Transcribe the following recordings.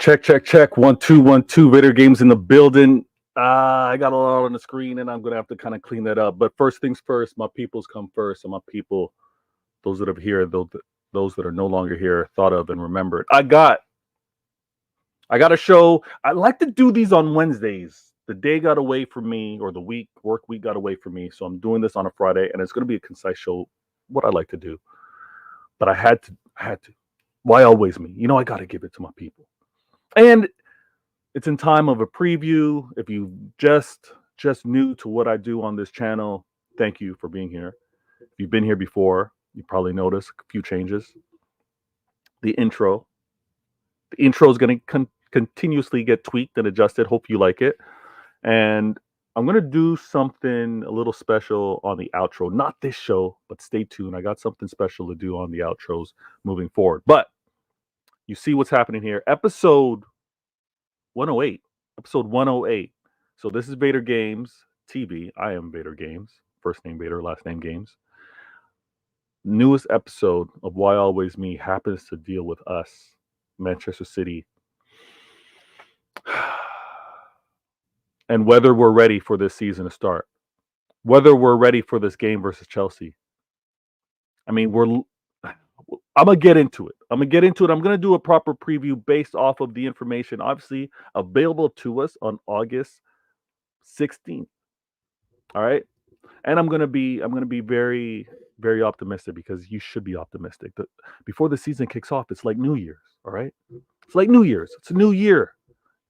Check. 1 2 1 2. Vader Games in the building. I got a lot on the screen, and I'm gonna have to kind of clean that up. But first things first, my peoples come first, and my people, those that are here, those that are no longer here, thought of and remembered. I got a show. I like to do these on Wednesdays. The day got away from me, or the work week got away from me, so I'm doing this on a Friday, and it's gonna be a concise show. What I like to do, but I had to. Why always me? I got to give it to my people. And it's in time of a preview. If you just new to what I do on this channel, thank you for being here. If you've been here before, you probably noticed a few changes. The intro is going to continuously get tweaked and adjusted. Hope you like it. And I'm going to do something a little special on the outro. Not this show, but stay tuned. I got something special to do on the outros moving forward. But you see what's happening here. Episode 108. So this is Vader Games TV. I am Vader Games. First name Vader, last name Games. Newest episode of Why Always Me happens to deal with us, Manchester City. And whether we're ready for this season to start. Whether we're ready for this game versus Chelsea. I mean, I'm going to get into it. I'm going to do a proper preview based off of the information obviously available to us on August 16th. All right? And I'm going to be very, very optimistic, because you should be optimistic. Before the season kicks off, it's like New Year's, all right? It's like New Year's. It's a new year.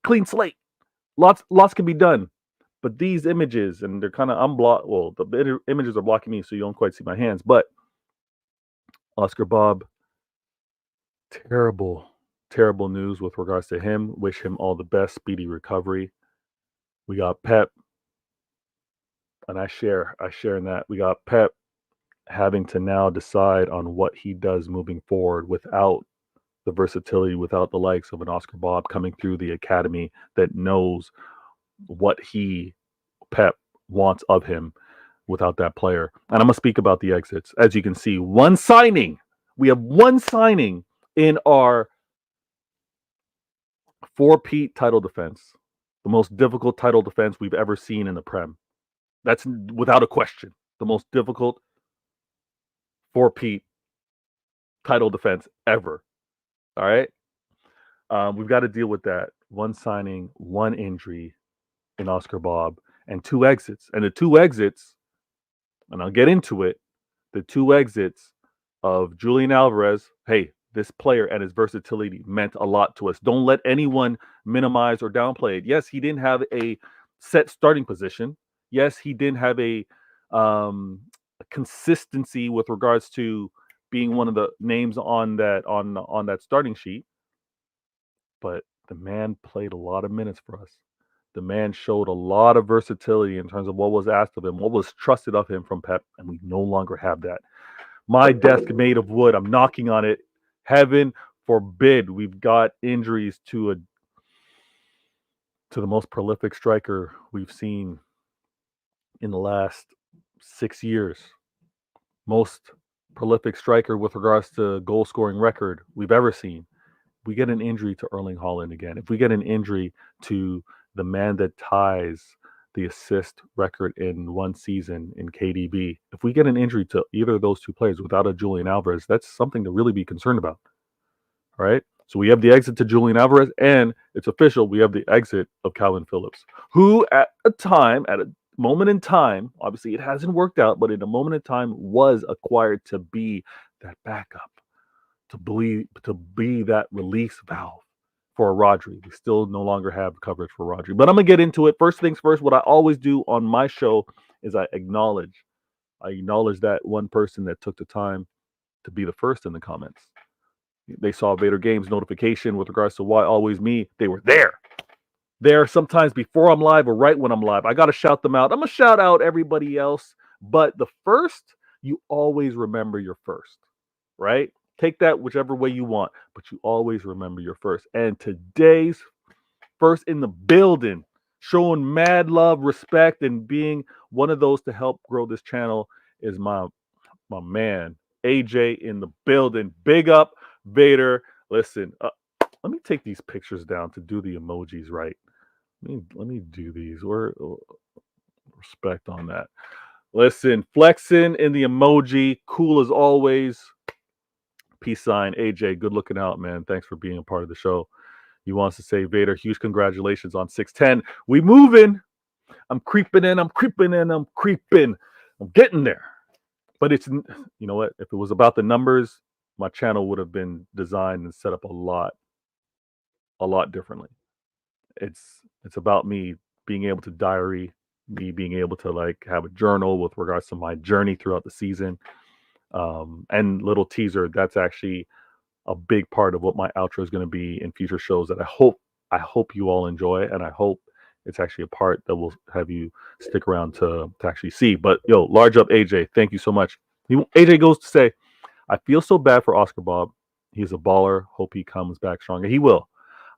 Clean slate. Lots can be done. But these images, and they're kind of unblocked. Well, the images are blocking me, so you don't quite see my hands. But Oscar Bob, terrible news with regards to him. Wish him all the best, speedy recovery. We got Pep, and I share in that. We got Pep having to now decide on what he does moving forward without the versatility, without the likes of an Oscar Bob coming through the academy that knows what Pep wants of him without that player. And I'm going to speak about the exits. As you can see, one signing. We have one signing in our four-peat title defense. The most difficult title defense we've ever seen in the Prem. That's without a question. The most difficult four-peat title defense ever. All right? We've got to deal with that. One signing, one injury in Oscar Bob, and two exits. And the two exits, and I'll get into it, the two exits of Julian Alvarez. Hey, this player and his versatility meant a lot to us. Don't let anyone minimize or downplay it. Yes, he didn't have a set starting position. Yes, he didn't have a consistency with regards to being one of the names on that starting sheet. But the man played a lot of minutes for us. The man showed a lot of versatility in terms of what was asked of him, what was trusted of him from Pep, and we no longer have that. My desk made of wood. I'm knocking on it. Heaven forbid we've got injuries to the most prolific striker we've seen in the last 6 years. Most prolific striker with regards to goal scoring record we've ever seen. We get an injury to Erling Haaland again. If we get an injury to the man that ties the assist record in one season in KDB, if we get an injury to either of those two players without a Julian Alvarez, that's something to really be concerned about. All right? So we have the exit to Julian Alvarez, and it's official, we have the exit of Calvin Phillips, who at a moment in time, obviously it hasn't worked out, but in a moment in time was acquired to be that backup, to be that release valve for Rodri. We still no longer have coverage for Rodri. But I'm going to get into it. First things first, what I always do on my show is I acknowledge that one person that took the time to be the first in the comments. They saw Vader Games notification with regards to Why Always Me. They were there sometimes before I'm live or right when I'm live. I got to shout them out. I'm going to shout out everybody else. But the first, you always remember your first, right? Take that whichever way you want, but you always remember your first. And today's first in the building, showing mad love, respect, and being one of those to help grow this channel is my man, AJ in the building. Big up, Vader. Listen, let me take these pictures down to do the emojis right. Let me do these. We're respect on that. Listen, flexing in the emoji, cool as always. Peace sign, AJ. Good looking out, man. Thanks for being a part of the show. He wants to say, Vader, huge congratulations on 610. We moving. I'm creeping in. I'm creeping in. I'm creeping. I'm getting there. But it's, you know what? If it was about the numbers, my channel would have been designed and set up a lot differently. It's about me being able to diary, me being able to like have a journal with regards to my journey throughout the season. And little teaser, that's actually a big part of what my outro is going to be in future shows that I hope you all enjoy, and I hope it's actually a part that will have you stick around to actually see. But yo, large up AJ, thank you so much. AJ goes to say, I feel so bad for Oscar Bob. He's a baller. Hope he comes back stronger. He will.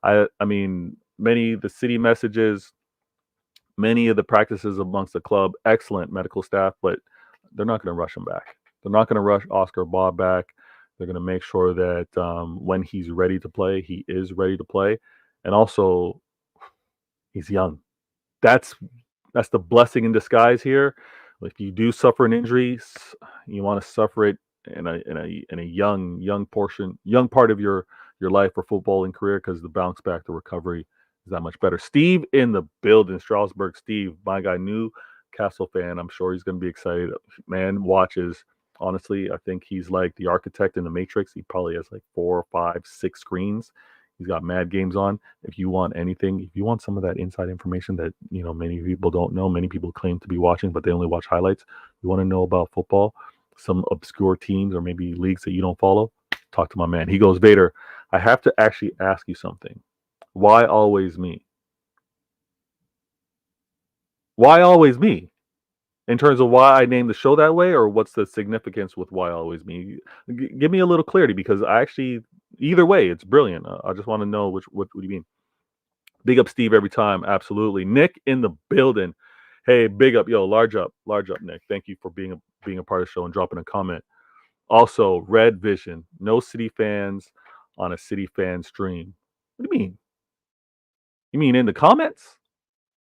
I mean, many of the city messages, many of the practices amongst the club, excellent medical staff, but they're not going to rush him back. They're not going to rush Oscar Bob back. They're going to make sure that when he's ready to play, he is ready to play. And also, he's young. That's the blessing in disguise here. If you do suffer an injury, you want to suffer it in a young part of your life or footballing career, because the bounce back, the recovery is that much better. Steve in the building, Strasbourg. Steve, my guy, Newcastle fan. I'm sure he's going to be excited. Man watches. Honestly, I think he's like the architect in the Matrix. He probably has like 4, 5, 6 screens. He's got mad games on. If you want anything, if you want some of that inside information that, you know, many people don't know, many people claim to be watching, but they only watch highlights. You want to know about football, some obscure teams or maybe leagues that you don't follow, talk to my man. He goes, Vader, I have to actually ask you something. Why always me? Why always me? In terms of why I named the show that way, or what's the significance with why always me? Give me a little clarity, because I actually, either way, it's brilliant. I just want to know what do you mean? Big up Steve every time, absolutely. Nick in the building. Hey, big up, yo, large up, Nick. Thank you for being a part of the show and dropping a comment. Also, Red Vision, no City fans on a City fan stream. What do you mean? You mean in the comments?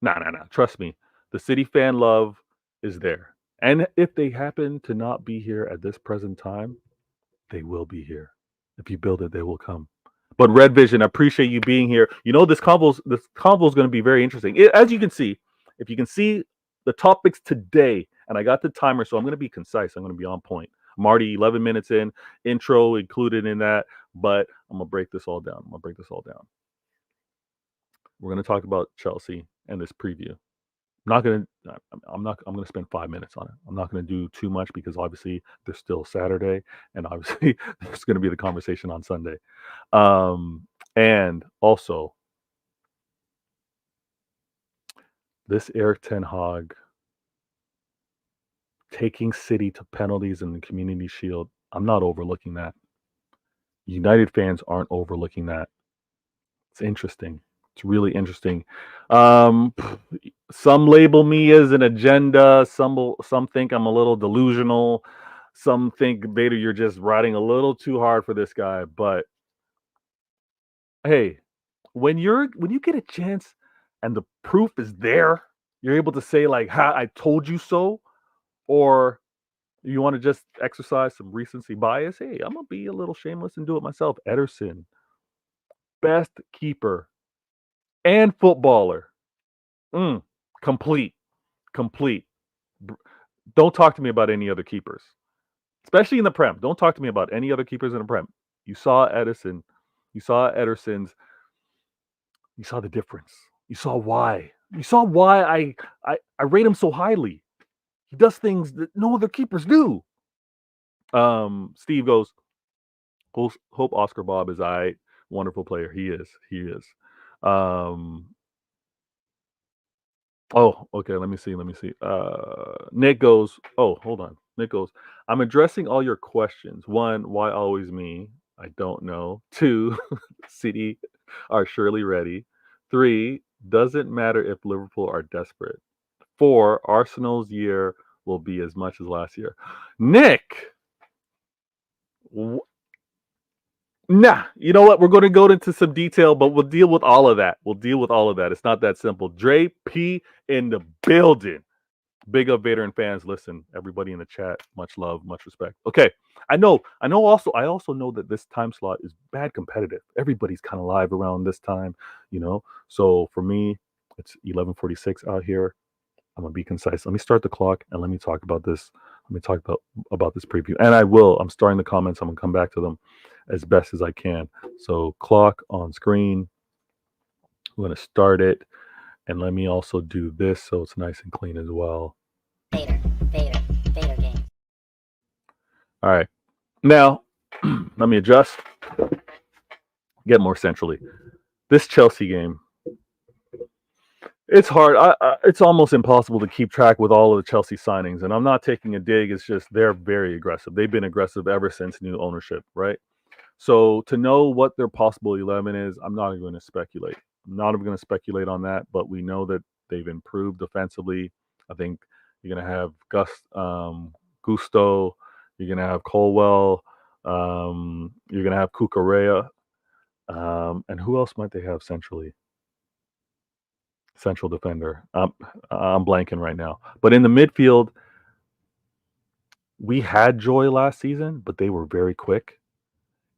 Nah. Trust me, the City fan love is there. And if they happen to not be here at this present time, they will be here. If you build it, they will come. But Red Vision, I appreciate you being here. You know, this convo is going to be very interesting. As you can see, if you can see the topics today, and I got the timer, so I'm going to be concise. I'm going to be on point. I'm already 11 minutes in, intro included in that, but I'm going to break this all down. We're going to talk about Chelsea and this preview. I'm going to spend 5 minutes on it. I'm not going to do too much, because obviously there's still Saturday, and obviously there's going to be the conversation on Sunday. And also, this Eric Ten Hag taking City to penalties in the Community Shield, I'm not overlooking that. United fans aren't overlooking that. It's interesting. It's really interesting. Some label me as an agenda. Some think I'm a little delusional. Some think, Vader, you're just riding a little too hard for this guy. But hey, when you get a chance and the proof is there, you're able to say like, "Ha, I told you so," or you want to just exercise some recency bias. Hey, I'm gonna be a little shameless and do it myself. Ederson, best keeper and footballer. Complete. Don't talk to me about any other keepers, especially in the Prem. Don't talk to me about any other keepers in the Prem. You saw Edison. You saw Ederson's. You saw the difference. You saw why. You saw why I rate him so highly. He does things that no other keepers do. Steve goes, hope Oscar Bob is wonderful player. He is. Oh, okay. Let me see. Nick goes, oh, hold on. Nick goes, I'm addressing all your questions. 1, why always me? I don't know. 2, City are surely ready. 3, doesn't matter if Liverpool are desperate. 4, Arsenal's year will be as much as last year. Nick, Nah, you know what? We're going to go into some detail, but we'll deal with all of that. It's not that simple. Dre P in the building. Big up Vader and fans. Listen, everybody in the chat, much love, much respect. Okay, I know. I also know that this time slot is bad competitive. Everybody's kind of live around this time, you know. So for me, it's 11:46 out here. I'm gonna be concise. Let me start the clock and let me talk about this. Let me talk about this preview. And I will. I'm starting the comments. I'm gonna come back to them as best as I can. So clock on screen. I'm gonna start it, and let me also do this so it's nice and clean as well. Vader game. All right. Now, let me adjust. Get more centrally. This Chelsea game. It's hard. It's almost impossible to keep track with all of the Chelsea signings. And I'm not taking a dig. It's just they're very aggressive. They've been aggressive ever since new ownership, right? So to know what their possible 11 is, I'm not going to speculate. I'm not even going to speculate on that. But we know that they've improved defensively. I think you're going to have Gusto. You're going to have Colwell. You're going to have Cucurella. And who else might they have centrally? Central defender. I'm blanking right now. But in the midfield, we had Joy last season, but they were very quick.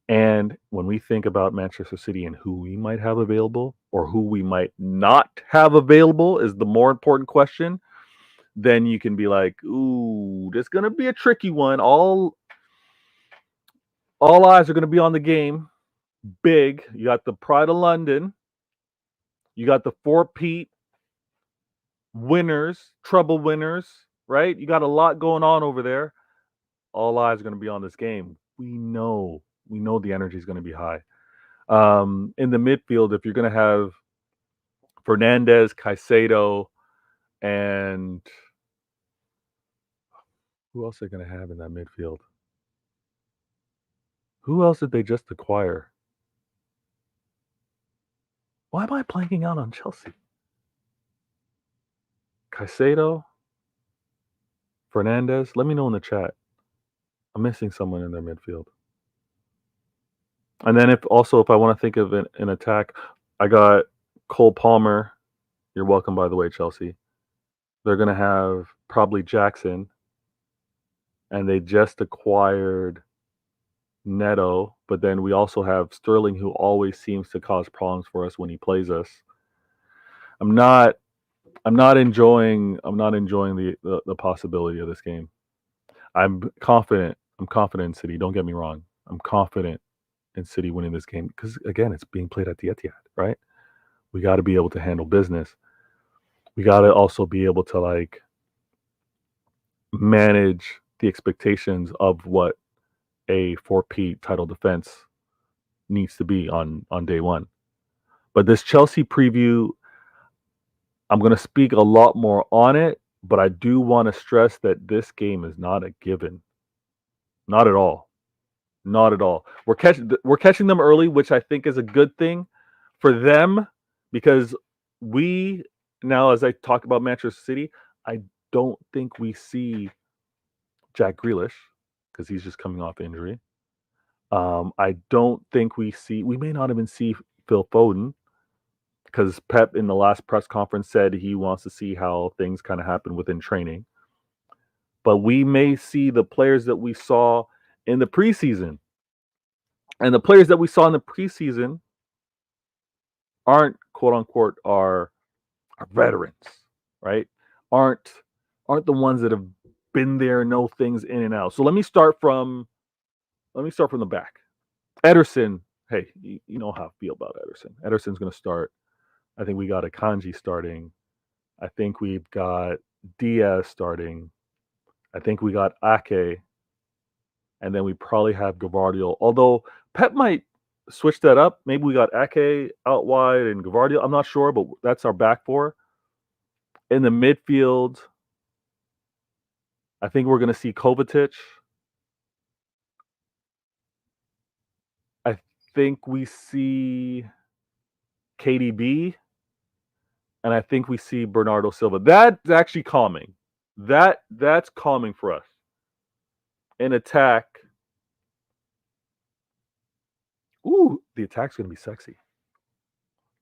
And when we think about Manchester City and who we might have available or who we might not have available is the more important question. Then you can be like, ooh, this is going to be a tricky one. All eyes are going to be on the game. Big. You got the Pride of London. You got the 4-peat winners, treble winners, right? You got a lot going on over there. All eyes are going to be on this game. We know the energy is going to be high. In the midfield, if you're going to have Fernandez, Caicedo, and who else are they going to have in that midfield? Who else did they just acquire? Why am I blanking out on Chelsea? Caicedo, Fernandez. Let me know in the chat. I'm missing someone in their midfield. And then if I want to think of an attack, I got Cole Palmer. You're welcome, by the way, Chelsea. They're going to have probably Jackson. And they just acquired Neto. But then we also have Sterling, who always seems to cause problems for us when he plays us. I'm not enjoying the possibility of this game. I'm confident in City. Don't get me wrong. I'm confident in City winning this game because, again, it's being played at the Etihad, right? We got to be able to handle business. We got to also be able to manage the expectations of what a 4P title defense needs to be on day one. But this Chelsea preview, I'm going to speak a lot more on it, but I do want to stress that this game is not a given. Not at all. Not at all. We're catching them early, which I think is a good thing for them because we now, as I talk about Manchester City, I don't think we see Jack Grealish because he's just coming off injury. I don't think we may not even see Phil Foden because Pep in the last press conference said he wants to see how things kind of happen within training. But we may see the players that we saw in the preseason. And the players that we saw in the preseason aren't, quote unquote, are veterans, right? Aren't the ones that have been there, know things in and out. So let me start from the back. Ederson, hey, you know how I feel about Ederson. Ederson's going to start. I think we got Akanji starting. I think we've got Diaz starting. I think we got Ake. And then we probably have Gavardio. Although Pep might switch that up. Maybe we got Ake out wide and Gavardio. I'm not sure, but that's our back four. In the midfield, I think we're going to see Kovacic. I think we see KDB. And I think we see Bernardo Silva. That's actually calming. That's calming for us. In attack, Ooh, the attack's going to be sexy.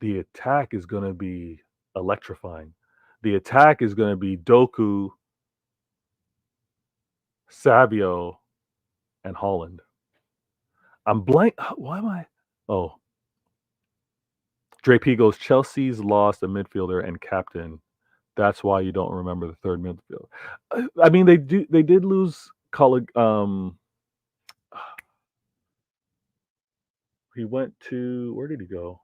The attack is going to be electrifying. The attack is going to be Doku, Savio, and Holland. I'm blank. Why am I? Oh, Dre P goes, Chelsea's lost a midfielder and captain. That's why you don't remember the third midfielder. I mean, they did lose he went to, where did he go?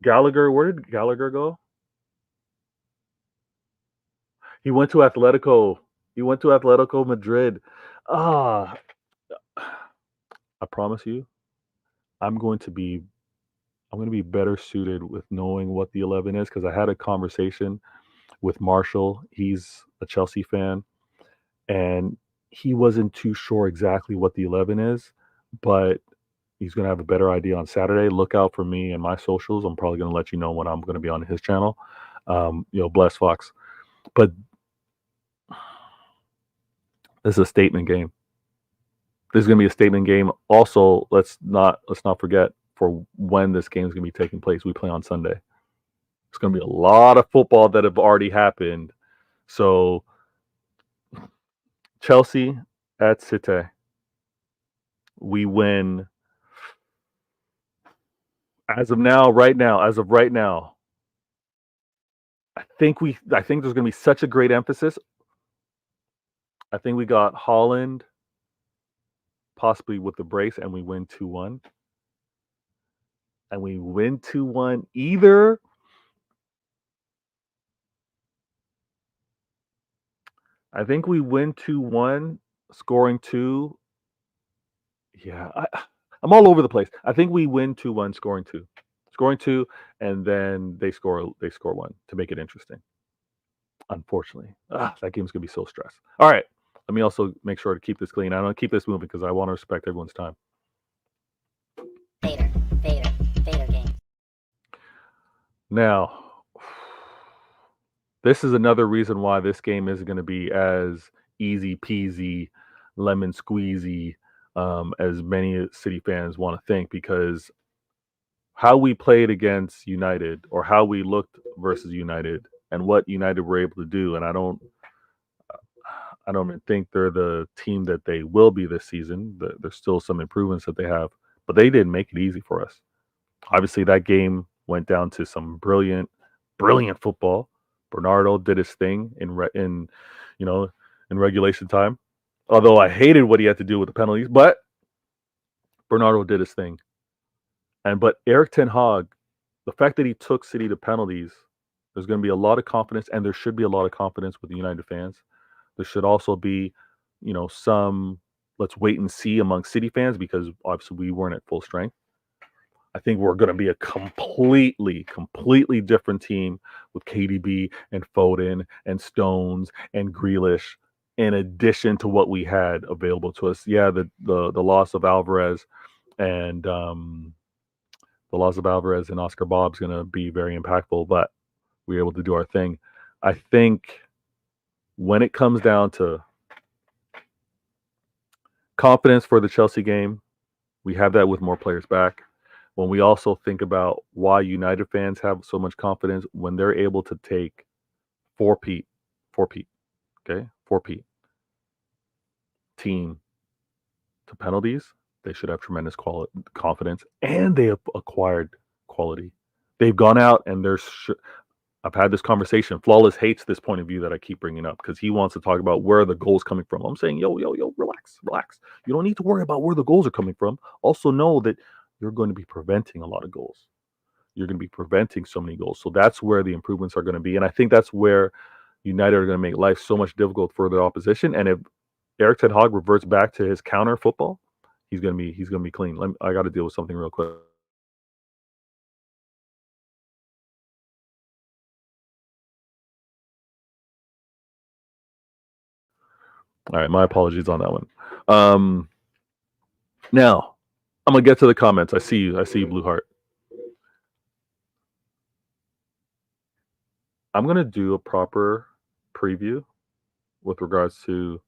Gallagher. Where did Gallagher go? He went to Atletico. He went to Atletico Madrid. Ah, I promise you, I'm going to be better suited with knowing what the 11 is, because I had a conversation with Marshall. He's a Chelsea fan, and he wasn't too sure exactly what the 11 is, but he's going to have a better idea on Saturday. Look out for me and my socials. I'm probably going to let you know when I'm going to be on his channel. Bless Fox. But this is a statement game. This is going to be a statement game. Also, let's not forget for when this game is going to be taking place. We play on Sunday. It's going to be a lot of football that have already happened. So Chelsea at City. We win. As of right now, I think there's going to be such a great emphasis. I think we got Holland possibly with the brace, and we win 2-1. And we win 2-1 either. I think we win 2-1, scoring 2. Yeah, I'm all over the place. I think we win 2-1, scoring 2. Scoring 2, and then they score 1 to make it interesting. Unfortunately. That game's going to be so stressed. All right. Let me also make sure to keep this clean. I don't keep this moving because I want to respect everyone's time. Vader game. Now, this is another reason why this game isn't going to be as easy peasy, lemon squeezy as many City fans want to think, because how we played against United, or how we looked versus United, and what United were able to do, and I don't even think they're the team that they will be this season. There's still some improvements that they have, but they didn't make it easy for us. Obviously, that game went down to some brilliant football. Bernardo did his thing in regulation time. Although I hated what he had to do with the penalties, but Bernardo did his thing. But Erik ten Hag, the fact that he took City to penalties, there's going to be a lot of confidence, and there should be a lot of confidence with the United fans. There should also be, some let's wait and see among City fans, because obviously we weren't at full strength. I think we're going to be a completely different team with KDB and Foden and Stones and Grealish, in addition to what we had available to us. Yeah, the loss of Alvarez and Oscar Bob's going to be very impactful, but we were able to do our thing. I think when it comes down to confidence for the Chelsea game, we have that with more players back. When we also think about why United fans have so much confidence, when they're able to take 4-peat team to penalties, they should have tremendous confidence, and they have acquired quality. They've gone out and I've had this conversation. Flawless hates this point of view that I keep bringing up, because he wants to talk about where the goals coming from. I'm saying, yo, relax. You don't need to worry about where the goals are coming from. Also know that you're going to be preventing a lot of goals. You're going to be preventing so many goals. So that's where the improvements are going to be. And I think that's where United are going to make life so much difficult for their opposition. And if Erik ten Hag reverts back to his counter football, he's going to be clean. I got to deal with something real quick. All right, my apologies on that one. Now, I'm going to get to the comments. I see you, Blue Heart. I'm going to do a proper preview with regards to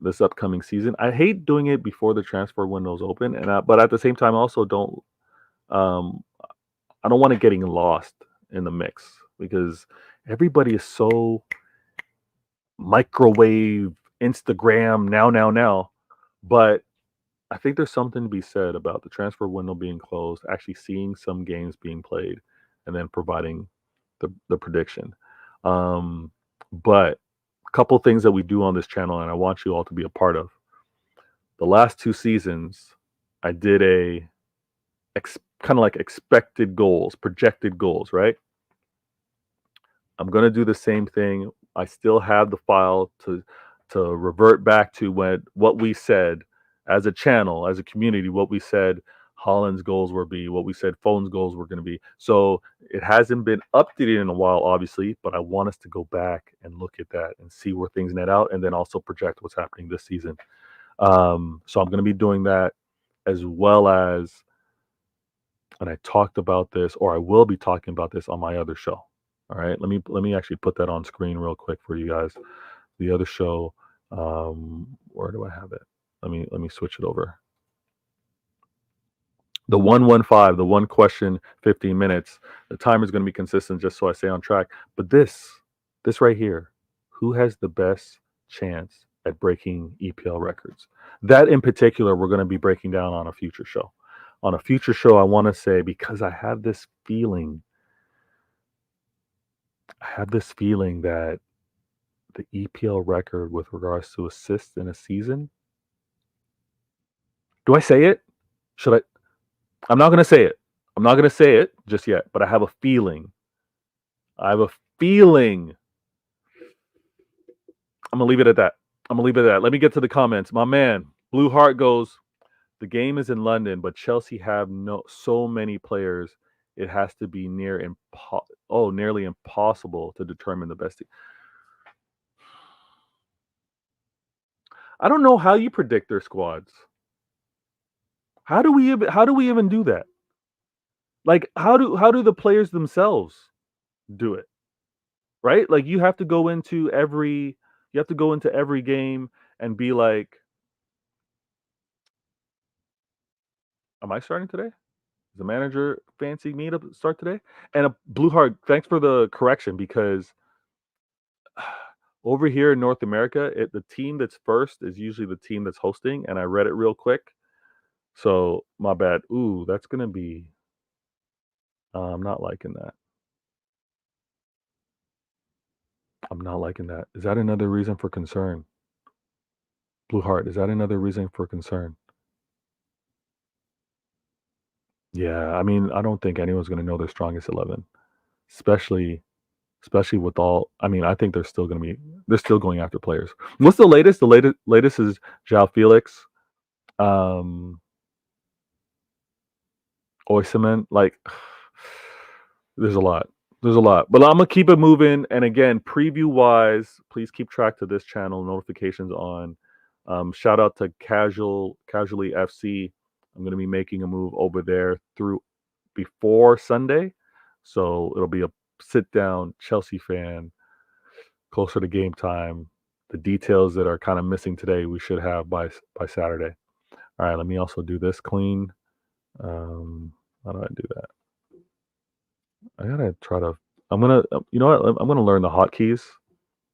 this upcoming season. I hate doing it before the transfer window's open, but at the same time, I also don't. Um, I don't want it getting lost in the mix because everybody is so microwave Instagram now. But I think there's something to be said about the transfer window being closed, actually seeing some games being played, and then providing the prediction. But a couple things that we do on this channel, and I want you all to be a part of. The last 2 seasons, I did a kind of like expected goals, projected goals, right? I'm going to do the same thing. I still have the file to revert back to what we said as a channel, as a community, what we said Holland's goals were be, what we said Phone's goals were going to be. So it hasn't been updated in a while, obviously, but I want us to go back and look at that and see where things net out, and then also project what's happening this season. So I'm going to be doing that, as well as, and I talked about this, or I will be talking about this on my other show. All right, let me actually put that on screen real quick for you guys. The other show, where do I have it? Let me switch it over. The 115, the one question, 15 minutes. The timer is going to be consistent, just so I stay on track. But this right here, who has the best chance at breaking EPL records? That in particular, we're going to be breaking down on a future show. On a future show, I want to say, because I have this feeling that the EPL record with regards to assists in a season. Do I say it? Should I? I'm not going to say it. I'm not going to say it just yet, but I have a feeling. I'm going to leave it at that. Let me get to the comments. My man, Blue Heart goes, the game is in London, but Chelsea have so many players. It has to be nearly impossible to determine the best team. I don't know how you predict their squads. How do we even do that? Like, how do the players themselves do it? Right? Like, you have to go into every game and be like, am I starting today? Is the manager fancy me to start today? And a Blue Heart, thanks for the correction, because over here in North America, the team that's first is usually the team that's hosting, and I read it real quick. So my bad. Ooh, that's gonna be. I'm not liking that. I'm not liking that. Is that another reason for concern? Blue Heart, is that another reason for concern? Yeah, I mean, I don't think anyone's gonna know their strongest 11, especially with all. I mean, I think they're still going after players. What's the latest? The latest is João Felix, Osimhen. Like, there's a lot. But I'm gonna keep it moving. And again, preview wise, please keep track to this channel. Notifications on. Shout out to Casually FC. I'm gonna be making a move over there before Sunday, so it'll be a sit down Chelsea fan closer to game time. The details that are kind of missing today, we should have by Saturday. All right, let me also do this clean. How do I do that? I gotta try to. I'm gonna. You know what? I'm gonna learn the hotkeys.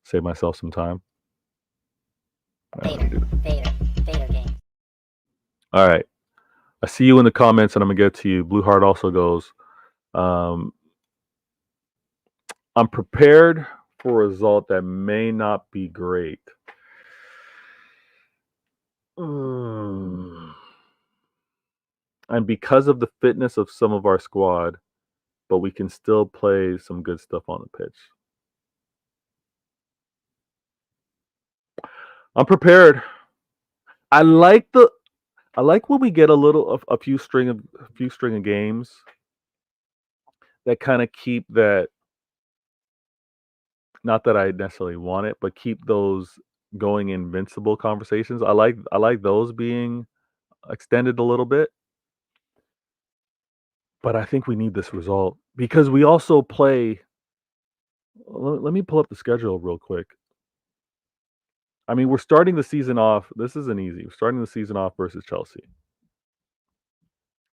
Save myself some time. Vader game. All right. I see you in the comments, and I'm gonna get to you. Blue Heart also goes. I'm prepared for a result that may not be great. And because of the fitness of some of our squad, but we can still play some good stuff on the pitch. I'm prepared. I like when we get a few string of games that kind of keep that. Not that I necessarily want it, but keep those going invincible conversations. I like those being extended a little bit. But I think we need this result because we also play. Let me pull up the schedule real quick. I mean, we're starting the season off. This isn't easy. We're starting the season off versus Chelsea.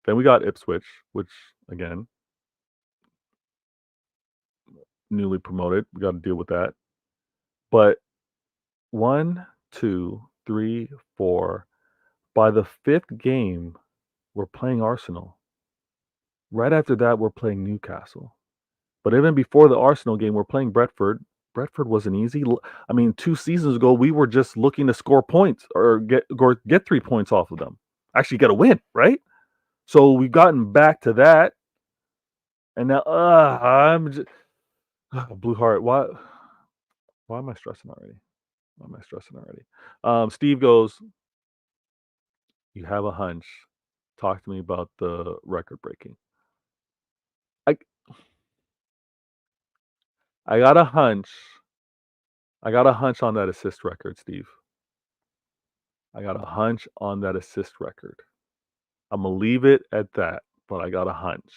Then we got Ipswich, which again, newly promoted. We got to deal with that. But 1, 2, 3, 4. By the 5th game, we're playing Arsenal. Right after that, we're playing Newcastle. But even before the Arsenal game, we're playing Brentford. Brentford wasn't easy. I mean, 2 seasons ago, we were just looking to score points or get 3 points off of them. Actually, get a win, right? So we've gotten back to that, and now I'm just blue heart. Why am I stressing already? Why am I stressing already? Steve goes, "You have a hunch. Talk to me about the record breaking." I I got a hunch. I got a hunch on that assist record, Steve. I got a hunch on that assist record. I'm gonna leave it at that, but I got a hunch.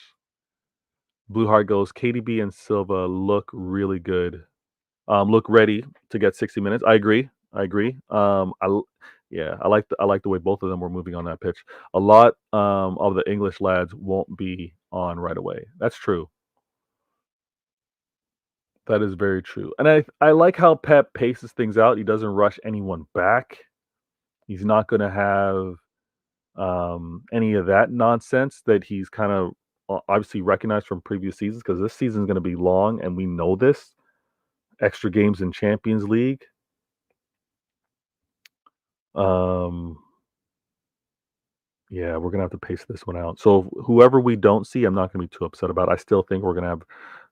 Blue Heart goes, KDB and Silva look really good. Look ready to get 60 minutes. I agree. I like the way both of them were moving on that pitch. A lot of the English lads won't be on right away. That's true. That is very true. And I like how Pep paces things out. He doesn't rush anyone back. He's not going to have any of that nonsense that he's kind of obviously recognized from previous seasons, because this season is going to be long and we know this. Extra games in Champions League. Yeah, we're going to have to pace this one out. So whoever we don't see, I'm not going to be too upset about. I still think we're going to have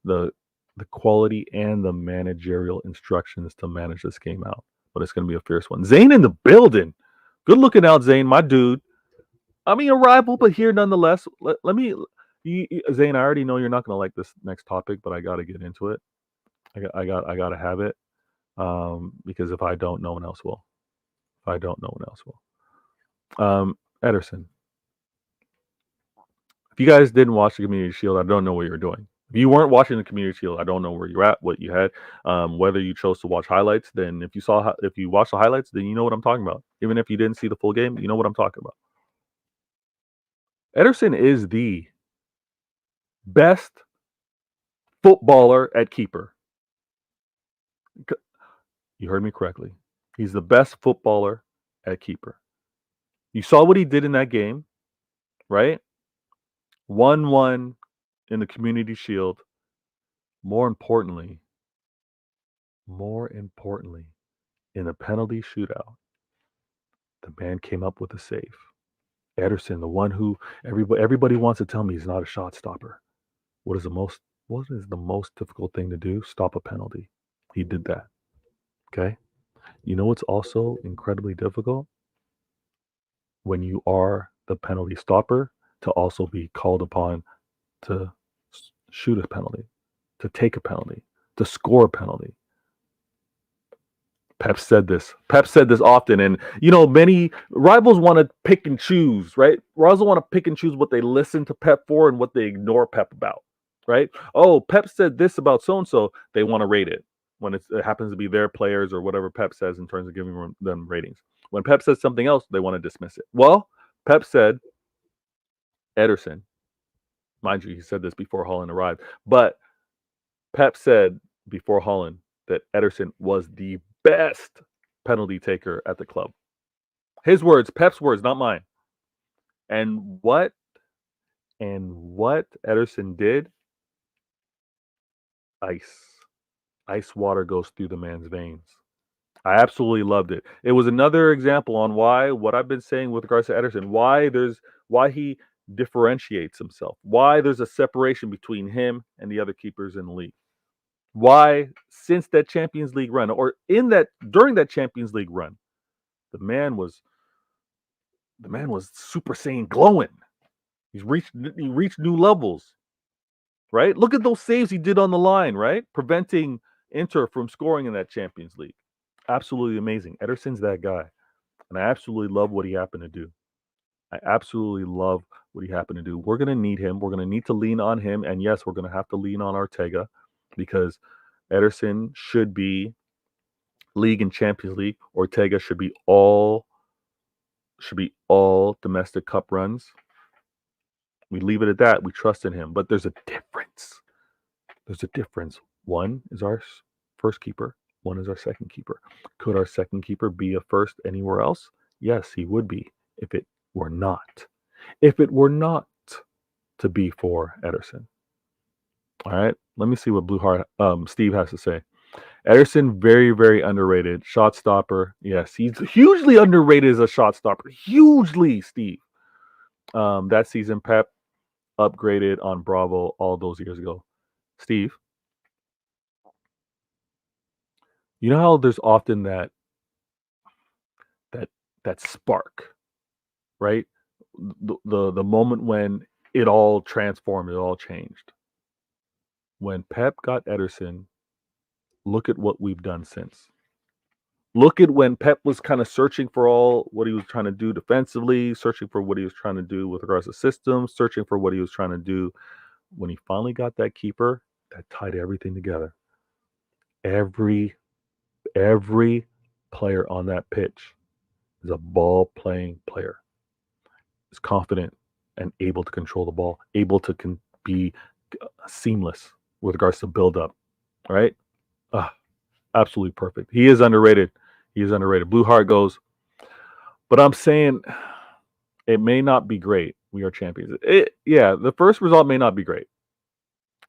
the quality and the managerial instructions to manage this game out. But it's going to be a fierce one. Zane in the building. Good looking out, Zane, my dude. I mean, a rival, but here nonetheless. Let me, Zane. I already know you're not going to like this next topic, but I got to get into it. I got to have it, because if I don't, no one else will. If I don't, no one else will. Ederson. If you guys didn't watch the Community Shield, I don't know what you're doing. If you weren't watching the Community Shield, I don't know where you're at, what you had. Whether you chose to watch highlights, then if you watch the highlights, then you know what I'm talking about. Even if you didn't see the full game, you know what I'm talking about. Ederson is the best footballer at keeper. You heard me correctly. He's the best footballer at keeper. You saw what he did in that game, right? 1-1 in the Community Shield. More importantly, in the penalty shootout, the man came up with a save. Ederson, the one who everybody wants to tell me he's not a shot stopper. What is the most difficult thing to do? Stop a penalty. He did that. Okay? You know what's also incredibly difficult? When you are the penalty stopper, to also be called upon to shoot a penalty, to take a penalty, to score a penalty. Pep said this often, and many rivals want to pick and choose, right? Rivals want to pick and choose what they listen to Pep for and what they ignore Pep about, right? Oh, Pep said this about so and so, they want to rate it when it happens to be their players or whatever Pep says in terms of giving them ratings. When Pep says something else, they want to dismiss it. Well, Pep said Ederson, mind you, he said this before Haaland arrived, but Pep said before Haaland that Ederson was the best penalty taker at the club. His words, Pep's words, not mine. And what Ederson did, ice water goes through the man's veins. I absolutely loved it. It was another example on what I've been saying with regards to Ederson, why he differentiates himself, why there's a separation between him and the other keepers in the league. Why, since that Champions League run, or during that Champions League run, the man was Super Saiyan glowing. He reached new levels, right? Look at those saves he did on the line, right? Preventing Inter from scoring in that Champions League. Absolutely amazing. Ederson's that guy, and I absolutely love what he happened to do. We're going to need him. We're going to need to lean on him, and yes, we're going to have to lean on Ortega, because Ederson should be League and Champions League, Ortega should be all domestic cup runs. We leave it at that. We trust in him, but there's a difference. There's a difference. One is our first keeper. One is our second keeper. Could our second keeper be a first anywhere else? Yes, he would be if it were not. If it were not to be for Ederson. All right, let me see what Steve has to say. Ederson, very, very underrated. Shot stopper. Yes, he's hugely underrated as a shot stopper. Hugely, Steve. That season, Pep upgraded on Bravo all those years ago. Steve, you know how there's often that spark, right? The moment when it all transformed, it all changed. When Pep got Ederson, look at what we've done since. Look at when Pep was kind of searching for all what he was trying to do defensively, searching for what he was trying to do with regards to systems, searching for what he was trying to do. When he finally got that keeper, that tied everything together. Every player on that pitch is a ball-playing player. Is confident and able to control the ball, able to be seamless with regards to build-up, right? Absolutely perfect. He is underrated. Blue Heart goes, but I'm saying it may not be great. We are champions. The first result may not be great.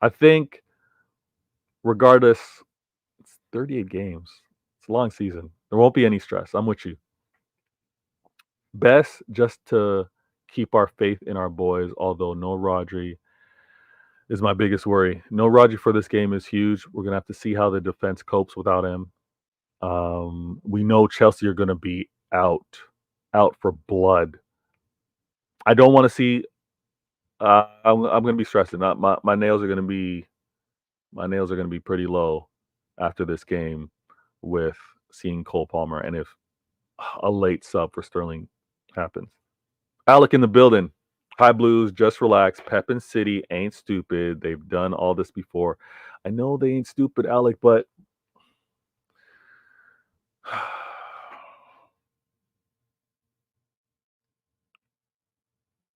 I think regardless, it's 38 games. It's a long season. There won't be any stress. I'm with you. Best just to keep our faith in our boys, although no Rodri is my biggest worry. No Rodri for this game is huge. We're going to have to see how the defense copes without him. We know Chelsea are going to be out for blood. I don't want to see. I'm going to be stressing. My nails are going to be pretty low after this game with seeing Cole Palmer, and if a late sub for Sterling happens. Alec in the building. Hi Blues, just relax. Pep and City ain't stupid. They've done all this before. I know they ain't stupid, Alec, but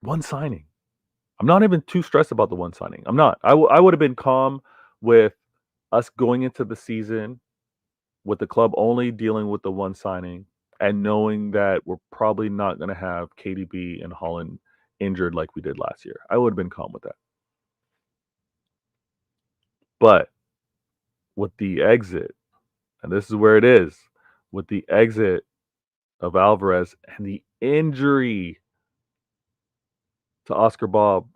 one signing. I'm not even too stressed about the one signing. I'm not. I would have been calm with us going into the season with the club only dealing with the one signing and knowing that we're probably not going to have KDB and Holland injured like we did last year. I would have been calm with that. But with the exit, and this is where it is, with the exit of Alvarez and the injury to Oscar Bob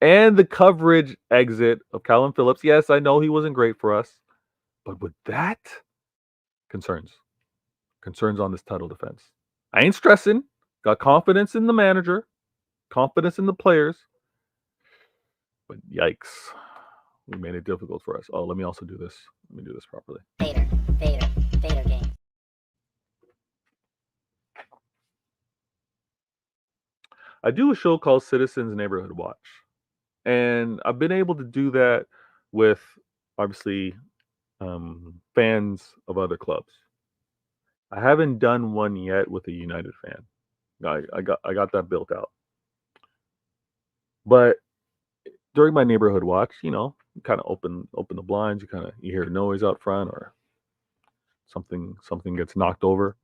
and the coverage exit of Calvin Phillips. Yes, I know he wasn't great for us, but with that, concerns on this title defense. I ain't stressing. Got confidence in the manager, confidence in the players, but yikes, we made it difficult for us. Oh, let me also do this. Let me do this properly. Vader game. I do a show called Citizens Neighborhood Watch. And I've been able to do that with, obviously, fans of other clubs. I haven't done one yet with a United fan. I got that built out. But during my neighborhood watch, you kind of open the blinds. You hear noise out front or something gets knocked over.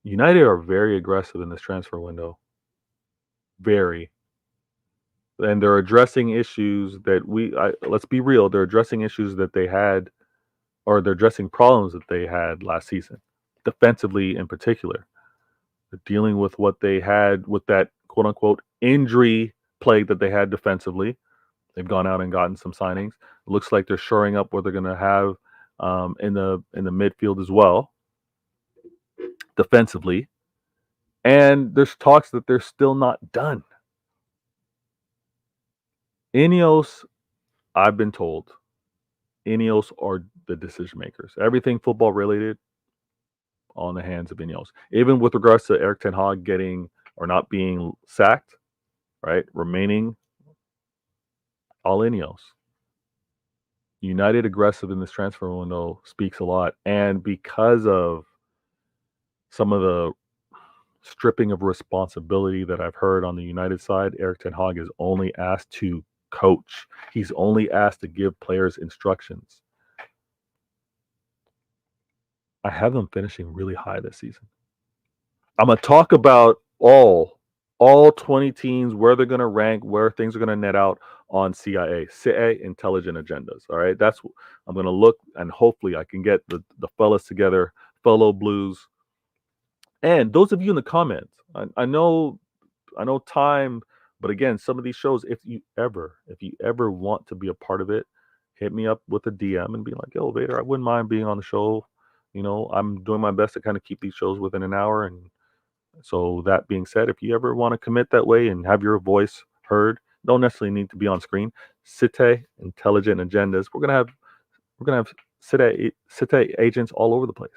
United are very aggressive in this transfer window. Very. And they're addressing issues that let's be real, they're addressing issues that they had, or they're addressing problems that they had last season, defensively in particular. They're dealing with what they had with that quote unquote injury plague that they had defensively. They've gone out and gotten some signings. It looks like they're shoring up what they're going to have in the midfield as well, defensively. And there's talks that they're still not done. Ineos, I've been told, Ineos are the decision makers. Everything football related, all in the hands of Ineos. Even with regards to Erik ten Hag getting or not being sacked, right? Remaining, all Ineos. United aggressive in this transfer window speaks a lot. And because of some of the stripping of responsibility that I've heard on the United side, Erik ten Hag is only asked to coach. He's only asked to give players instructions. I have them finishing really high this season. I'm going to talk about all 20 teams, where they're going to rank, where things are going to net out on CIA Intelligent Agendas. All right. I'm going to look, and hopefully I can get the fellas together, fellow Blues. And those of you in the comments, I know time, but again, some of these shows, if you ever want to be a part of it, hit me up with a DM and be like, yo, Vader, I wouldn't mind being on the show. I'm doing my best to kind of keep these shows within an hour. And so that being said, if you ever want to commit that way and have your voice heard, don't necessarily need to be on screen. Cite Intelligent Agendas. We're gonna have Cite agents all over the place.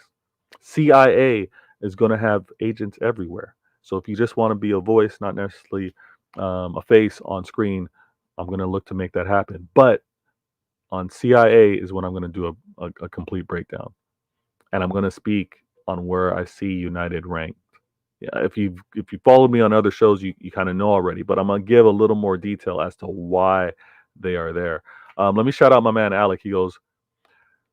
CIA is gonna have agents everywhere. So if you just want to be a voice, not necessarily a face on screen, I'm gonna look to make that happen. But on CIA is when I'm gonna do a complete breakdown, and I'm gonna speak on where I see United ranked. Yeah, if you followed me on other shows, you kind of know already, but I'm gonna give a little more detail as to why they are there. Let me shout out my man Alec. He goes,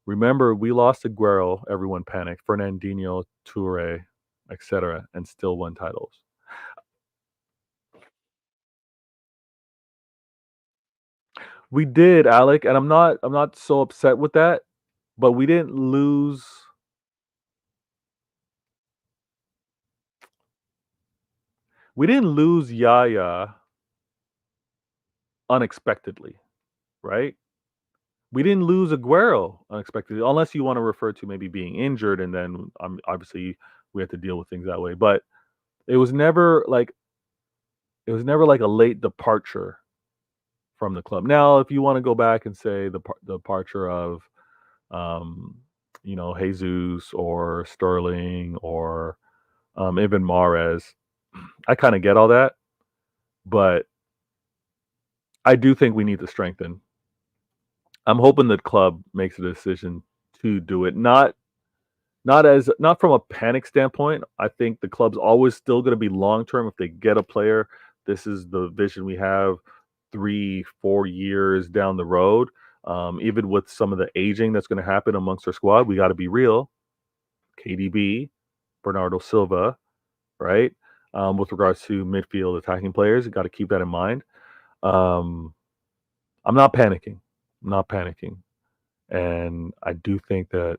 remember, we lost Aguero, everyone panicked, Fernandinho, Toure, etc., and still won titles. We did, Alec, and I'm not so upset with that, but we didn't lose. We didn't lose Yaya unexpectedly, right? We didn't lose Aguero unexpectedly, unless you want to refer to maybe being injured, and then obviously we had to deal with things that way. But it was never like a late departure from the club. Now, if you want to go back and say the departure of, Jesus or Sterling or even Mahrez, I kind of get all that, but I do think we need to strengthen. I'm hoping the club makes a decision to do it, not from a panic standpoint. I think the club's always still going to be long term. If they get a player, this is the vision we have 3-4 years down the road. Even with some of the aging that's going to happen amongst our squad, we got to be real. KDB, Bernardo Silva, right? With regards to midfield attacking players, you got to keep that in mind. I'm not panicking. And I do think that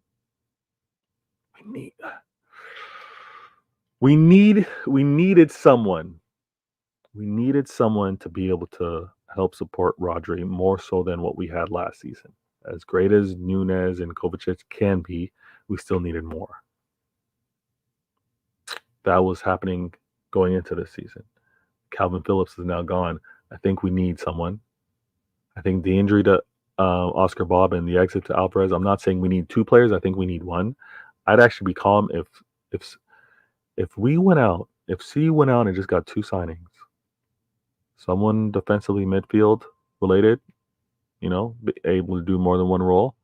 we needed someone. We needed someone to be able to help support Rodri more so than what we had last season. As great as Nunez and Kovacic can be, we still needed more. That was happening going into this season. Calvin Phillips is now gone. I think we need someone. I think the injury to Oscar Bob and the exit to Alvarez, I'm not saying we need two players. I think we need one. I'd actually be calm if we went out, if C went out and just got two signings, someone defensively midfield related, able to do more than one role.